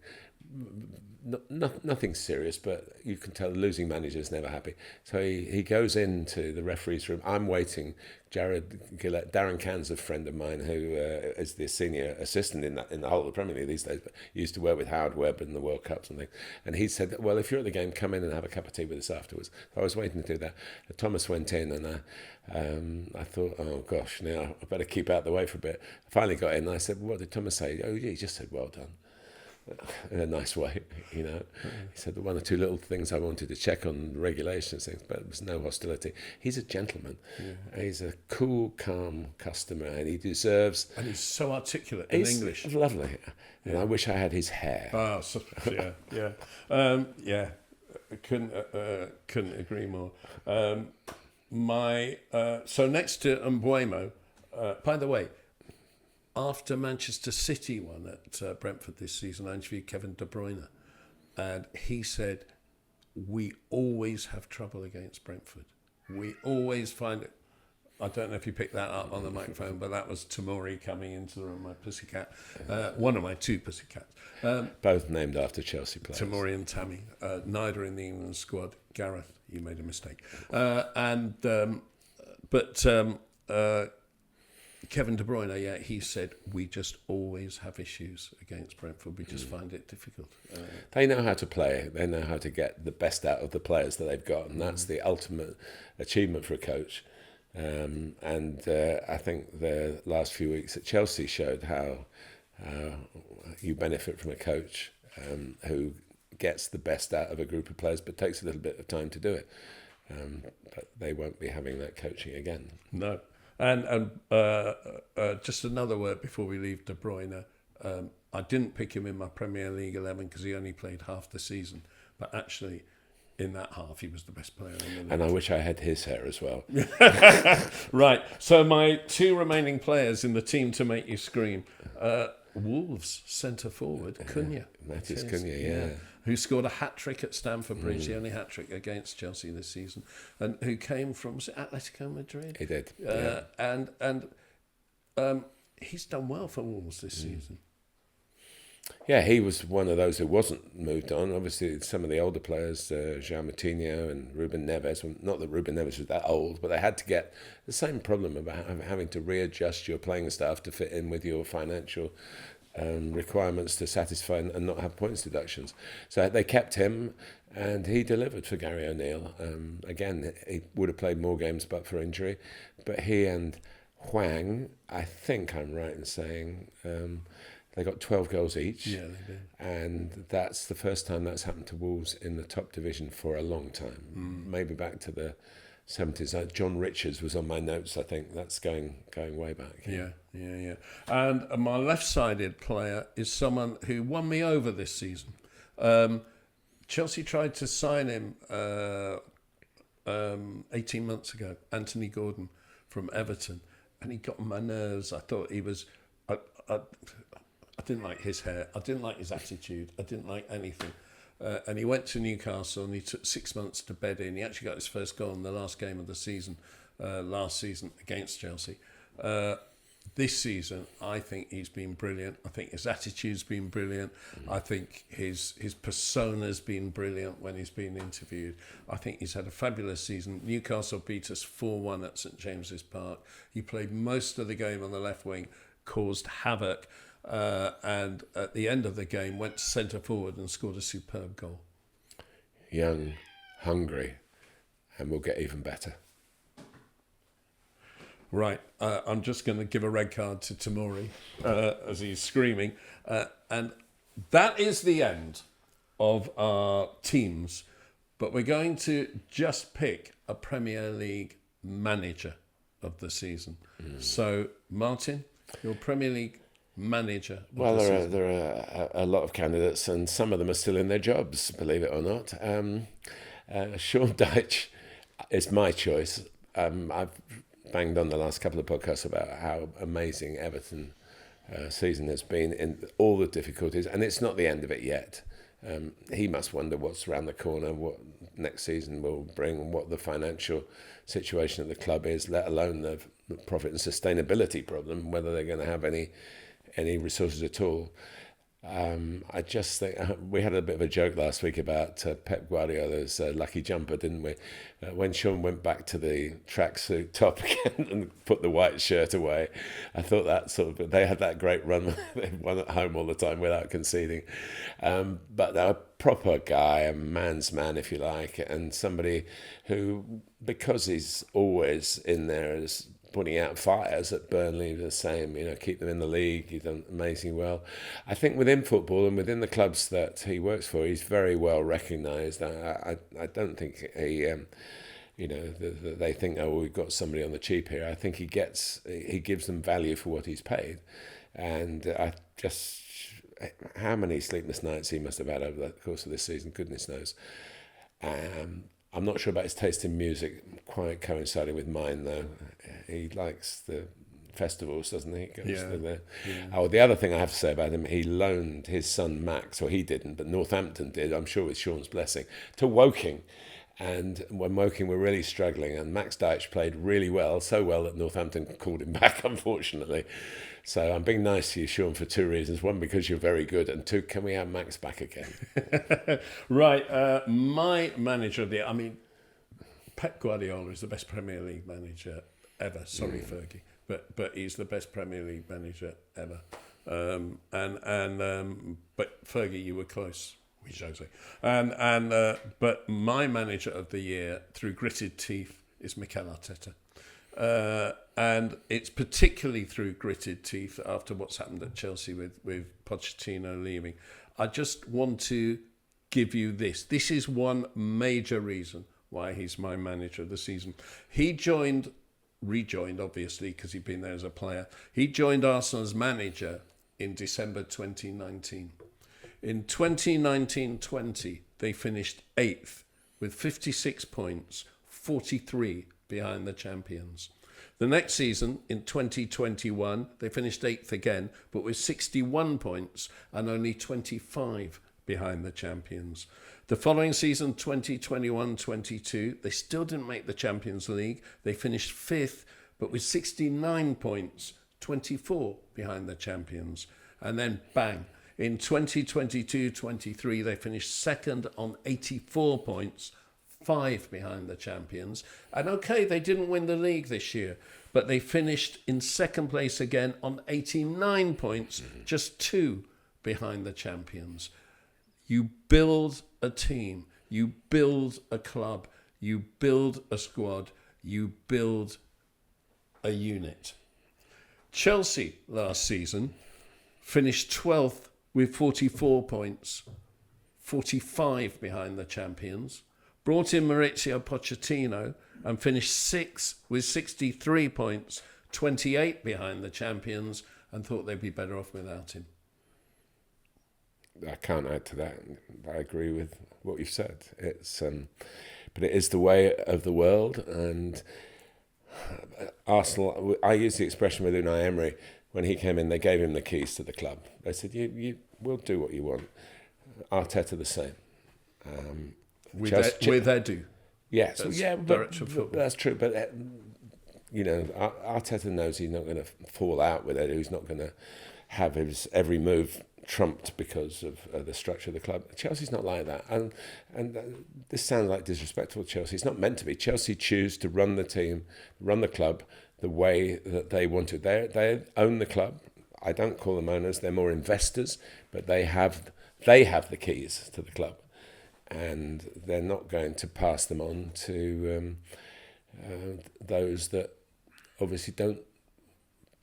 Nothing serious, but you can tell the losing manager is never happy. So he goes into the referee's room. I'm waiting. Jared Gillett, Darren Cairns, a friend of mine who is the senior assistant in the whole of the Premier League these days, but he used to work with Howard Webb in the World Cups and things. And he said, well, if you're at the game, come in and have a cup of tea with us afterwards. So I was waiting to do that. Thomas went in, and I thought, oh gosh, now I better keep out the way for a bit. I finally got in, and I said, well, what did Thomas say? Oh, yeah, he just said, well done. In a nice way, He said the one or two little things I wanted to check on regulations, things, but there was no hostility. He's a gentleman. Yeah. He's a cool, calm customer, and he deserves. And he's so articulate in English. Lovely. And I wish I had his hair. Oh, yeah. Couldn't agree more. So next to Mbeumo, by the way, after Manchester City won at Brentford this season, I interviewed Kevin De Bruyne, and he said, we always have trouble against Brentford. We always find it. I don't know if you picked that up on the microphone, but that was Tamori coming into the room, my pussycat, one of my two pussycats. Both named after Chelsea players. Tamori and Tammy, neither in the England squad. Gareth, you made a mistake. Kevin De Bruyne, he said, we just always have issues against Brentford. We just find it difficult. They know how to play. They know how to get the best out of the players that they've got, and that's the ultimate achievement for a coach. I think the last few weeks at Chelsea showed how you benefit from a coach who gets the best out of a group of players, but takes a little bit of time to do it. But they won't be having that coaching again. No. And just another word before we leave De Bruyne. I didn't pick him in my Premier League 11 because he only played half the season. But actually, in that half, he was the best player in the league. And I wish I had his hair as well. Right. So my two remaining players in the team to make you scream. Wolves centre forward, Cunha. Matis Cunha, yeah. Who scored a hat-trick at Stamford Bridge, the only hat-trick against Chelsea this season, and who came from Atletico Madrid. He did, and he's done well for Wolves this season. Yeah, he was one of those who wasn't moved on. Obviously, some of the older players, João Moutinho and Ruben Neves, not that Ruben Neves was that old, but they had to get the same problem about having to readjust your playing staff to fit in with your financial requirements to satisfy and not have points deductions. So they kept him, and he delivered for Gary O'Neill. Again, he would have played more games but for injury. But he and Hwang, I think I'm right in saying, They got 12 goals each. Yeah, they did. And that's the first time that's happened to Wolves in the top division for a long time. Maybe back to the 70s. John Richards was on my notes, I think. That's going way back. Yeah. And my left-sided player is someone who won me over this season. Chelsea tried to sign him 18 months ago, Anthony Gordon from Everton, and he got on my nerves. I thought he was... I didn't like his hair. I didn't like his attitude. I didn't like anything. And he went to Newcastle and he took 6 months to bed in. He actually got his first goal in the last game of the season, last season against Chelsea. This season, I think he's been brilliant. I think his attitude's been brilliant. I think his persona's been brilliant when he's been interviewed. I think he's had a fabulous season. Newcastle beat us 4-1 at St James's Park. He played most of the game on the left wing, caused havoc, and at the end of the game went centre forward and scored a superb goal. Young, hungry, and will get even better. Right, I'm just going to give a red card to Tamori as he's screaming. And that is the end of our teams. But we're going to just pick a Premier League manager of the season. So, Martin, your Premier League manager of Well, the season. there are a lot of candidates, and some of them are still in their jobs, believe it or not. Sean Dyche is my choice. I've banged on the last couple of podcasts about how amazing Everton season has been in all the difficulties, and it's not the end of it yet. He must wonder what's around the corner, what next season will bring, and what the financial situation of the club is, let alone the profit and sustainability problem, whether they're going to have any resources at all. I just think we had a bit of a joke last week about Pep Guardiola's lucky jumper, didn't we? When Sean went back to the tracksuit top again and put the white shirt away, I thought that they had that great run. They won at home all the time without conceding. But a proper guy, a man's man, if you like, and somebody who, because he's always in there as putting out fires at Burnley, the same, keep them in the league. He's done amazingly well. I think within football and within the clubs that he works for, he's very well recognised. I don't think he, they think, oh, we've got somebody on the cheap here. I think he gives them value for what he's paid. And how many sleepless nights he must have had over the course of this season, goodness knows. I'm not sure about his taste in music, quite coinciding with mine, though. He likes the festivals, doesn't he? Oh, the other thing I have to say about him, he loaned his son Max, or he didn't, but Northampton did, I'm sure with Sean's blessing, to Woking. And when Woking were really struggling, and Max Dyche played really well, so well that Northampton called him back, unfortunately. So I'm being nice to you, Sean, for two reasons. One, because you're very good, and two, can we have Max back again? Right, my manager of the... Pep Guardiola is the best Premier League manager ever. Sorry, Fergie, but he's the best Premier League manager ever. But Fergie, you were close. We Jose. But my manager of the year, through gritted teeth, is Mikel Arteta. And it's particularly through gritted teeth after what's happened at Chelsea with Pochettino leaving. I just want to give you this. This is one major reason why he's my manager of the season. He rejoined obviously because he'd been there as a player. He joined Arsenal as manager in December 2019. In 2019-20, they finished 8th with 56 points, 43 behind the champions. The next season, in 2021, they finished 8th again, but with 61 points and only 25 behind the champions. The following season, 2021-22, they still didn't make the Champions League. They finished 5th, but with 69 points, 24 behind the champions. And then, bang, in 2022-23, they finished 2nd on 84 points, 5 behind the champions. And okay, they didn't win the league this year, but they finished in 2nd place again on 89 points, just 2 behind the champions. You build a team, you build a club, you build a squad, you build a unit. Chelsea last season finished 12th with 44 points, 45 behind the champions. Brought in Maurizio Pochettino and finished 6th with 63 points, 28 behind the champions, and thought they'd be better off without him. I can't add to that. I agree with what you've said. It's, but it is the way of the world. And Arsenal, I use the expression with Unai Emery. When he came in, they gave him the keys to the club. They said, you will do what you want. Arteta the same. With Edu. Yes, director of football. That's true. But Arteta knows he's not going to fall out with Edu. He's not going to have his every move trumped because of the structure of the club. Chelsea's not like that, and this sounds like disrespectful to Chelsea. It's not meant to be. Chelsea choose to run the team, run the club the way that they want to. They own the club. I don't call them owners. They're more investors, but they have the keys to the club, and they're not going to pass them on to those that obviously don't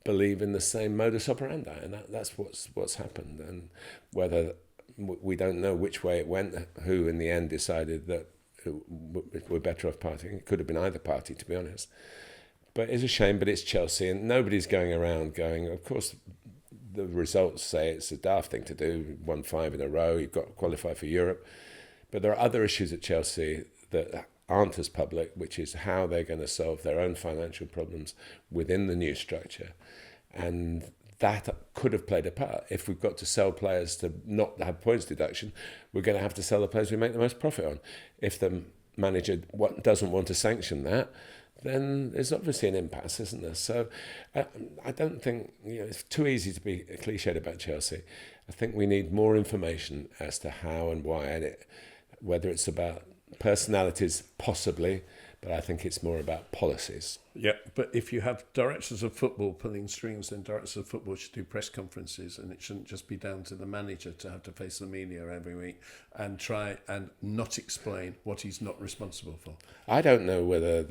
believe in the same modus operandi, and that's what's happened. And whether we don't know which way it went, who in the end decided that we're better off partying. It could have been either party, to be honest. But it's a shame. But it's Chelsea, and nobody's going around going, of course, the results say it's a daft thing to do. Won 5 in a row. You've got to qualify for Europe. But there are other issues at Chelsea that aren't as public, which is how they're going to solve their own financial problems within the new structure. And that could have played a part. If we've got to sell players to not have points deduction, we're going to have to sell the players we make the most profit on. If the manager doesn't want to sanction that, then there's obviously an impasse, isn't there? So I don't think, it's too easy to be cliched about Chelsea. I think we need more information as to how and why, and whether it's about personalities, possibly, but I think it's more about policies. Yeah, but if you have directors of football pulling strings, then directors of football should do press conferences, and it shouldn't just be down to the manager to have to face the media every week and try and not explain what he's not responsible for. I don't know whether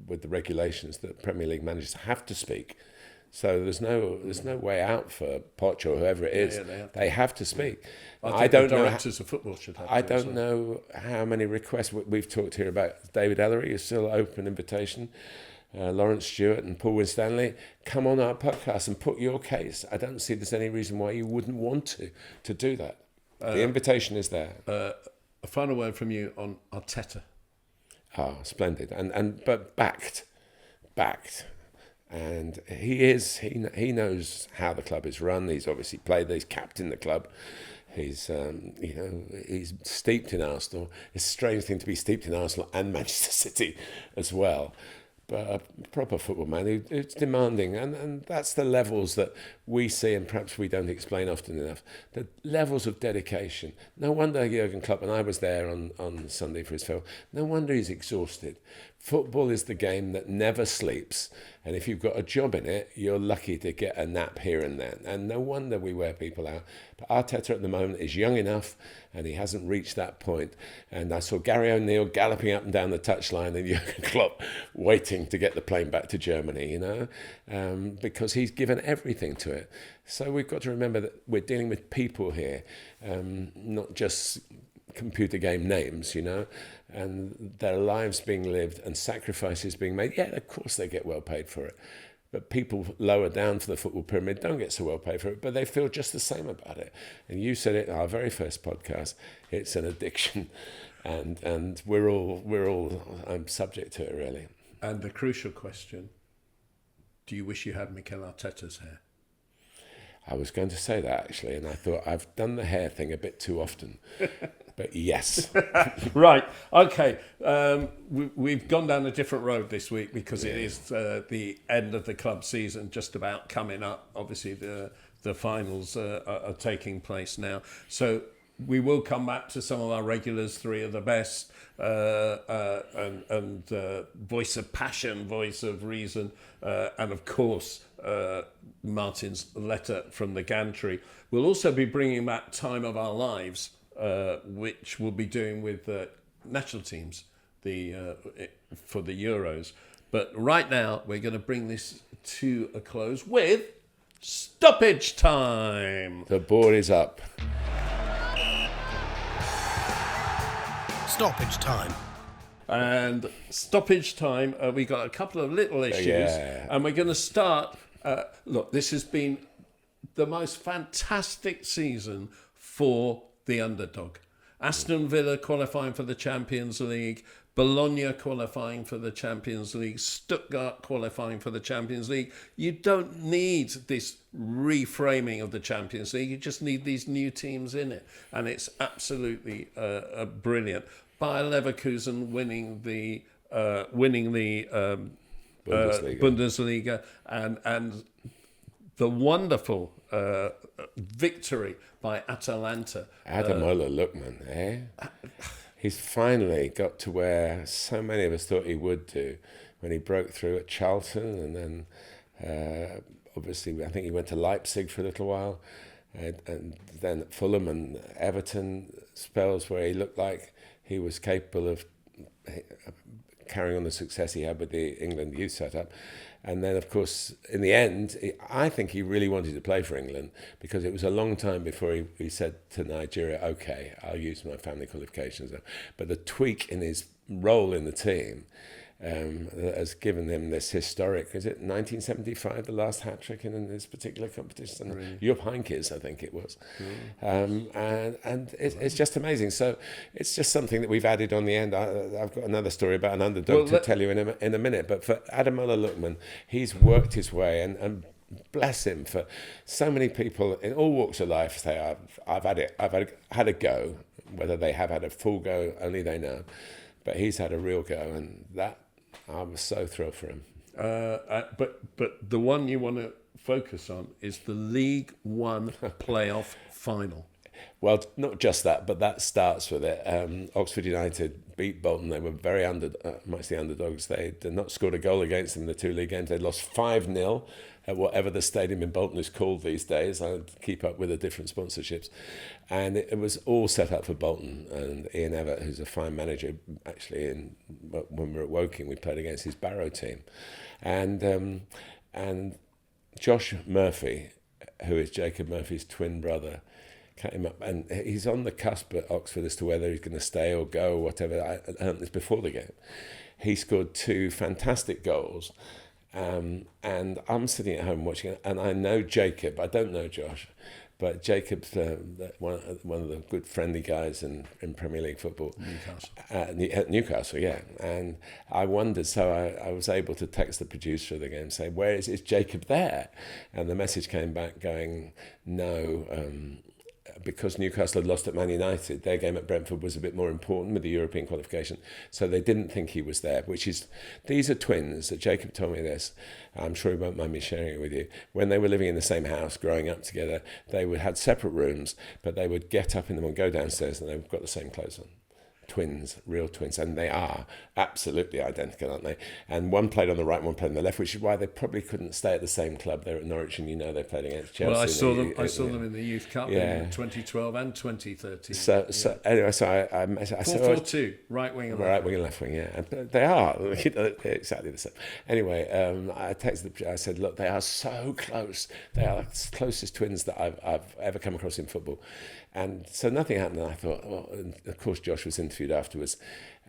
with the regulations that Premier League managers have to speak. So there's no way out for Poch or whoever it is. Yeah, they have to speak. I don't know. Directors of football should have. I don't know how many requests we've talked here about. David Ellery is still open invitation. Lawrence Stewart and Paul Winstanley, come on our podcast and put your case. I don't see there's any reason why you wouldn't want to do that. The invitation is there. A final word from you on Arteta. Splendid, but backed. And he knows how the club is run. He's obviously played. He's captained the club. He's he's steeped in Arsenal. It's a strange thing to be steeped in Arsenal and Manchester City as well. But a proper football man who's demanding, and that's the levels that we see, and perhaps we don't explain often enough. The levels of dedication. No wonder Jurgen Klopp, and I was there on Sunday for his film. No wonder he's exhausted. Football is the game that never sleeps, and if you've got a job in it, you're lucky to get a nap here and there. And no wonder we wear people out. But Arteta at the moment is young enough, and he hasn't reached that point. And I saw Gary O'Neill galloping up and down the touchline, and Jurgen Klopp waiting to get the plane back to Germany, because he's given everything to it. So we've got to remember that we're dealing with people here, not just computer game names, and their lives being lived and sacrifices being made. Yeah, of course they get well paid for it. But people lower down for the football pyramid don't get so well paid for it, but they feel just the same about it. And you said it in our very first podcast, it's an addiction, and we're all subject to it, really. And the crucial question, do you wish you had Mikel Arteta's hair? I was going to say that, actually, and I thought I've done the hair thing a bit too often. But yes. Right. Okay. We've gone down a different road this week because it is the end of the club season just about coming up. Obviously, the finals are taking place now. So we will come back to some of our regulars, 3 of the best, and voice of passion, voice of reason, and of course, Martin's letter from the gantry. We'll also be bringing back Time of Our Lives, which we'll be doing with national teams for the Euros. But right now, we're going to bring this to a close with stoppage time. The board is up. Stoppage time. And stoppage time, we got a couple of little issues, and we're going to start. Look, this has been the most fantastic season for the underdog. Aston Villa qualifying for the Champions League, Bologna qualifying for the Champions League, Stuttgart qualifying for the Champions League. You don't need this reframing of the Champions League. You just need these new teams in it, and it's absolutely brilliant. Bayer Leverkusen winning the Bundesliga and the wonderful victory by Atalanta. Ademola Lookman, eh? He's finally got to where so many of us thought he would do when he broke through at Charlton, and then obviously I think he went to Leipzig for a little while, and then at Fulham and Everton, spells where he looked like he was capable of carrying on the success he had with the England youth setup. And then, of course, in the end, I think he really wanted to play for England, because it was a long time before he said to Nigeria, OK, I'll use my family qualifications. But the tweak in his role in the team has given him this historic, is it 1975, the last hat-trick in this particular competition? Really? Jupp Heynckes, I think it was. And it's just amazing. So it's just something that we've added on the end. I've got another story about an underdog to tell you in a minute. But for Ademola Lookman, he's worked his way, and bless him, for so many people in all walks of life say, I've had a go. Whether they have had a full go, only they know. But he's had a real go, and that I was so thrilled for him. But the one you want to focus on is the League One playoff final. Well, not just that, but that starts with it. Oxford United beat Bolton. They were very much the underdogs. They did not scored a goal against them in the two league games. They lost 5-0 at whatever the stadium in Bolton is called these days. I keep up with the different sponsorships. And it was all set up for Bolton. And Ian Evatt, who's a fine manager, actually, when we were at Woking, we played against his Barrow team. And Josh Murphy, who is Jacob Murphy's twin brother, cut him up, and he's on the cusp at Oxford as to whether he's going to stay or go or whatever. I learned this before the game. He scored 2 fantastic goals, and I'm sitting at home watching it, and I know Jacob. I don't know Josh, but Jacob's one of the good friendly guys in Premier League football. Newcastle, yeah. And I wondered, so I was able to text the producer of the game, say, where is Jacob there? And the message came back going, no, because Newcastle had lost at Man United, their game at Brentford was a bit more important with the European qualification, so they didn't think he was there, these are twins that Jacob told me this, I'm sure he won't mind me sharing it with you. When they were living in the same house, growing up together, they had separate rooms, but they would get up in the morning, go downstairs, and they've got the same clothes on. Twins, real twins, and they are absolutely identical, aren't they? And one played on the right, and one played on the left, which is why they probably couldn't stay at the same club. They're at Norwich, and they played against Chelsea. Well, I saw them in the Youth Cup in 2012 and 2013. So anyway, I 4-4-2, right wing and left wing, yeah. And they are exactly the same. Anyway, I texted. I said, look, they are so close. They are the closest twins that I've ever come across in football. And so nothing happened, and I thought, well, and of course Josh was interviewed afterwards,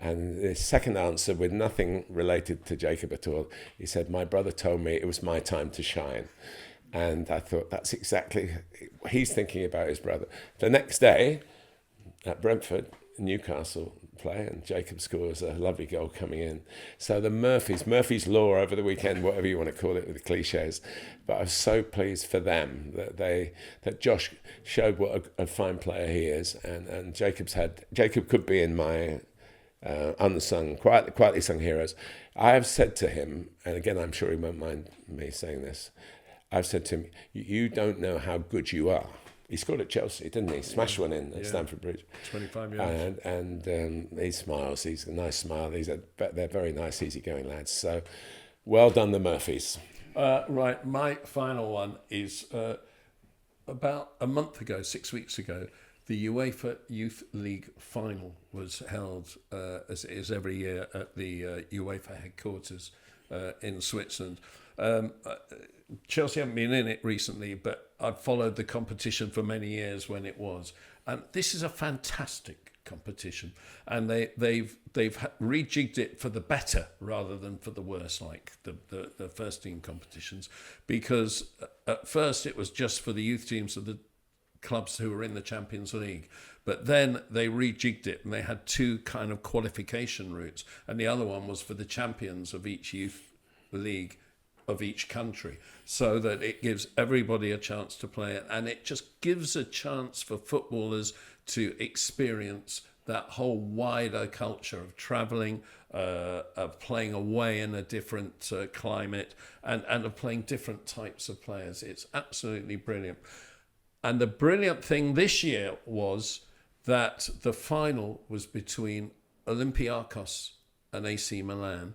and the second answer, with nothing related to Jacob at all, he said, my brother told me it was my time to shine. And I thought, that's exactly, he's thinking about his brother. The next day, at Brentford, Newcastle play, and Jacob scores a lovely goal coming in. So the Murphy's Law over the weekend, whatever you want to call it with the cliches, but I was so pleased for them that Josh showed what a fine player he is, and Jacob could be in my unsung, quietly sung heroes. I have said to him, and again I'm sure he won't mind me saying this, I've said to him, you don't know how good you are. He scored at Chelsea, didn't he? Smashed one in at Stamford Bridge. 25 yards. And he smiles. He's a nice smile. They're very nice, easygoing lads. So, well done, the Murphys. Right, my final one is about a month ago, 6 weeks ago, the UEFA Youth League final was held, as it is every year, at the UEFA headquarters in Switzerland. Chelsea haven't been in it recently, but I've followed the competition for many years when it was. And this is a fantastic competition. And they've rejigged it for the better rather than for the worse, like the first team competitions. Because at first it was just for the youth teams of the clubs who were in the Champions League. But then they rejigged it and they had two kind of qualification routes. And the other one was for the champions of each youth league of each country, so that it gives everybody a chance to play it, and it just gives a chance for footballers to experience that whole wider culture of travelling, of playing away in a different climate, and of playing different types of players. It's absolutely brilliant. And the brilliant thing this year was that the final was between Olympiacos and AC Milan.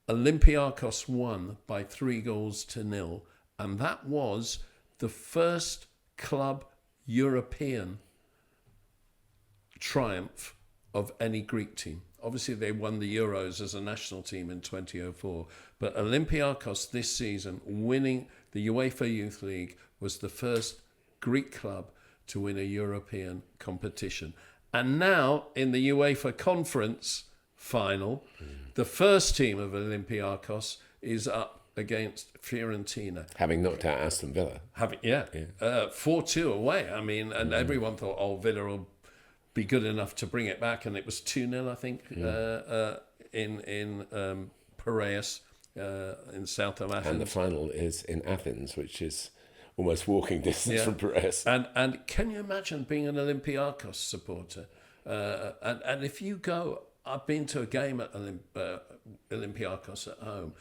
Olympiacos won by 3-0, and that was the first club European triumph of any Greek team. Obviously, they won the Euros as a national team in 2004, but Olympiacos this season, winning the UEFA Youth League, was the first Greek club to win a European competition. And now, in the UEFA Conference final, the first team of Olympiacos is up against Fiorentina. Having knocked out Aston Villa. 4-2 away. I mean, and everyone thought, Villa will be good enough to bring it back. And it was 2-0, I think, in Piraeus, in south of Athens. And the final is in Athens, which is almost walking distance from Piraeus. And can you imagine being an Olympiacos supporter? And if you go... I've been to a game at Olympiacos at home.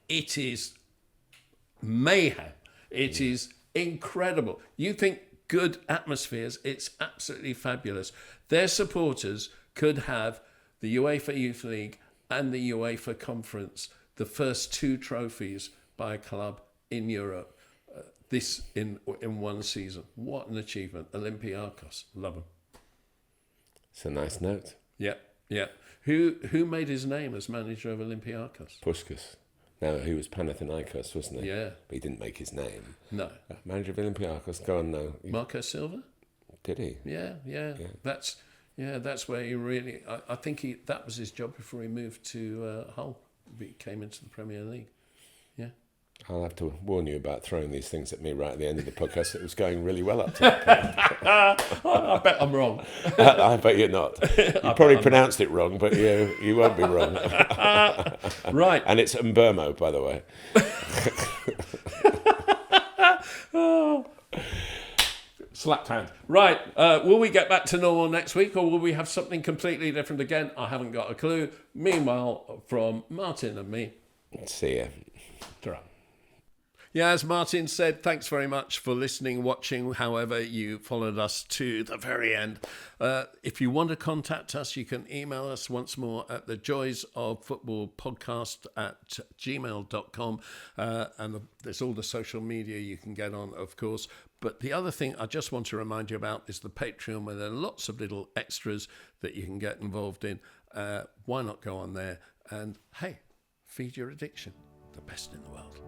It is mayhem. It is incredible. You think good atmospheres, it's absolutely fabulous. Their supporters could have the UEFA Youth League and the UEFA Conference, the first two trophies by a club in Europe, this in one season. What an achievement. Olympiacos, love them. It's a nice note. Yeah. Who made his name as manager of Olympiacos? Puskas. No, he was Panathinaikos, wasn't he? Yeah. But he didn't make his name. No. Manager of Olympiacos, go on now. Marco Silva? Did he? Yeah. That's where he really... I think that was his job before he moved to Hull. He came into the Premier League. Yeah. I'll have to warn you about throwing these things at me right at the end of the podcast. It was going really well up to that point. I bet I'm wrong. I bet you're not. You probably pronounced it wrong, but you won't be wrong. Right. And it's Mbermo, by the way. Slapped hand. Right. Will we get back to normal next week, or will we have something completely different again? I haven't got a clue. Meanwhile, from Martin and me. See ya. Ta-ra. Yeah, as Martin said, thanks very much for listening, watching, however you followed us to the very end. If you want to contact us, you can email us once more at thejoysoffootballpodcast@gmail.com. And there's all the social media you can get on, of course. But the other thing I just want to remind you about is the Patreon, where there are lots of little extras that you can get involved in. Why not go on there and, hey, feed your addiction, the best in the world.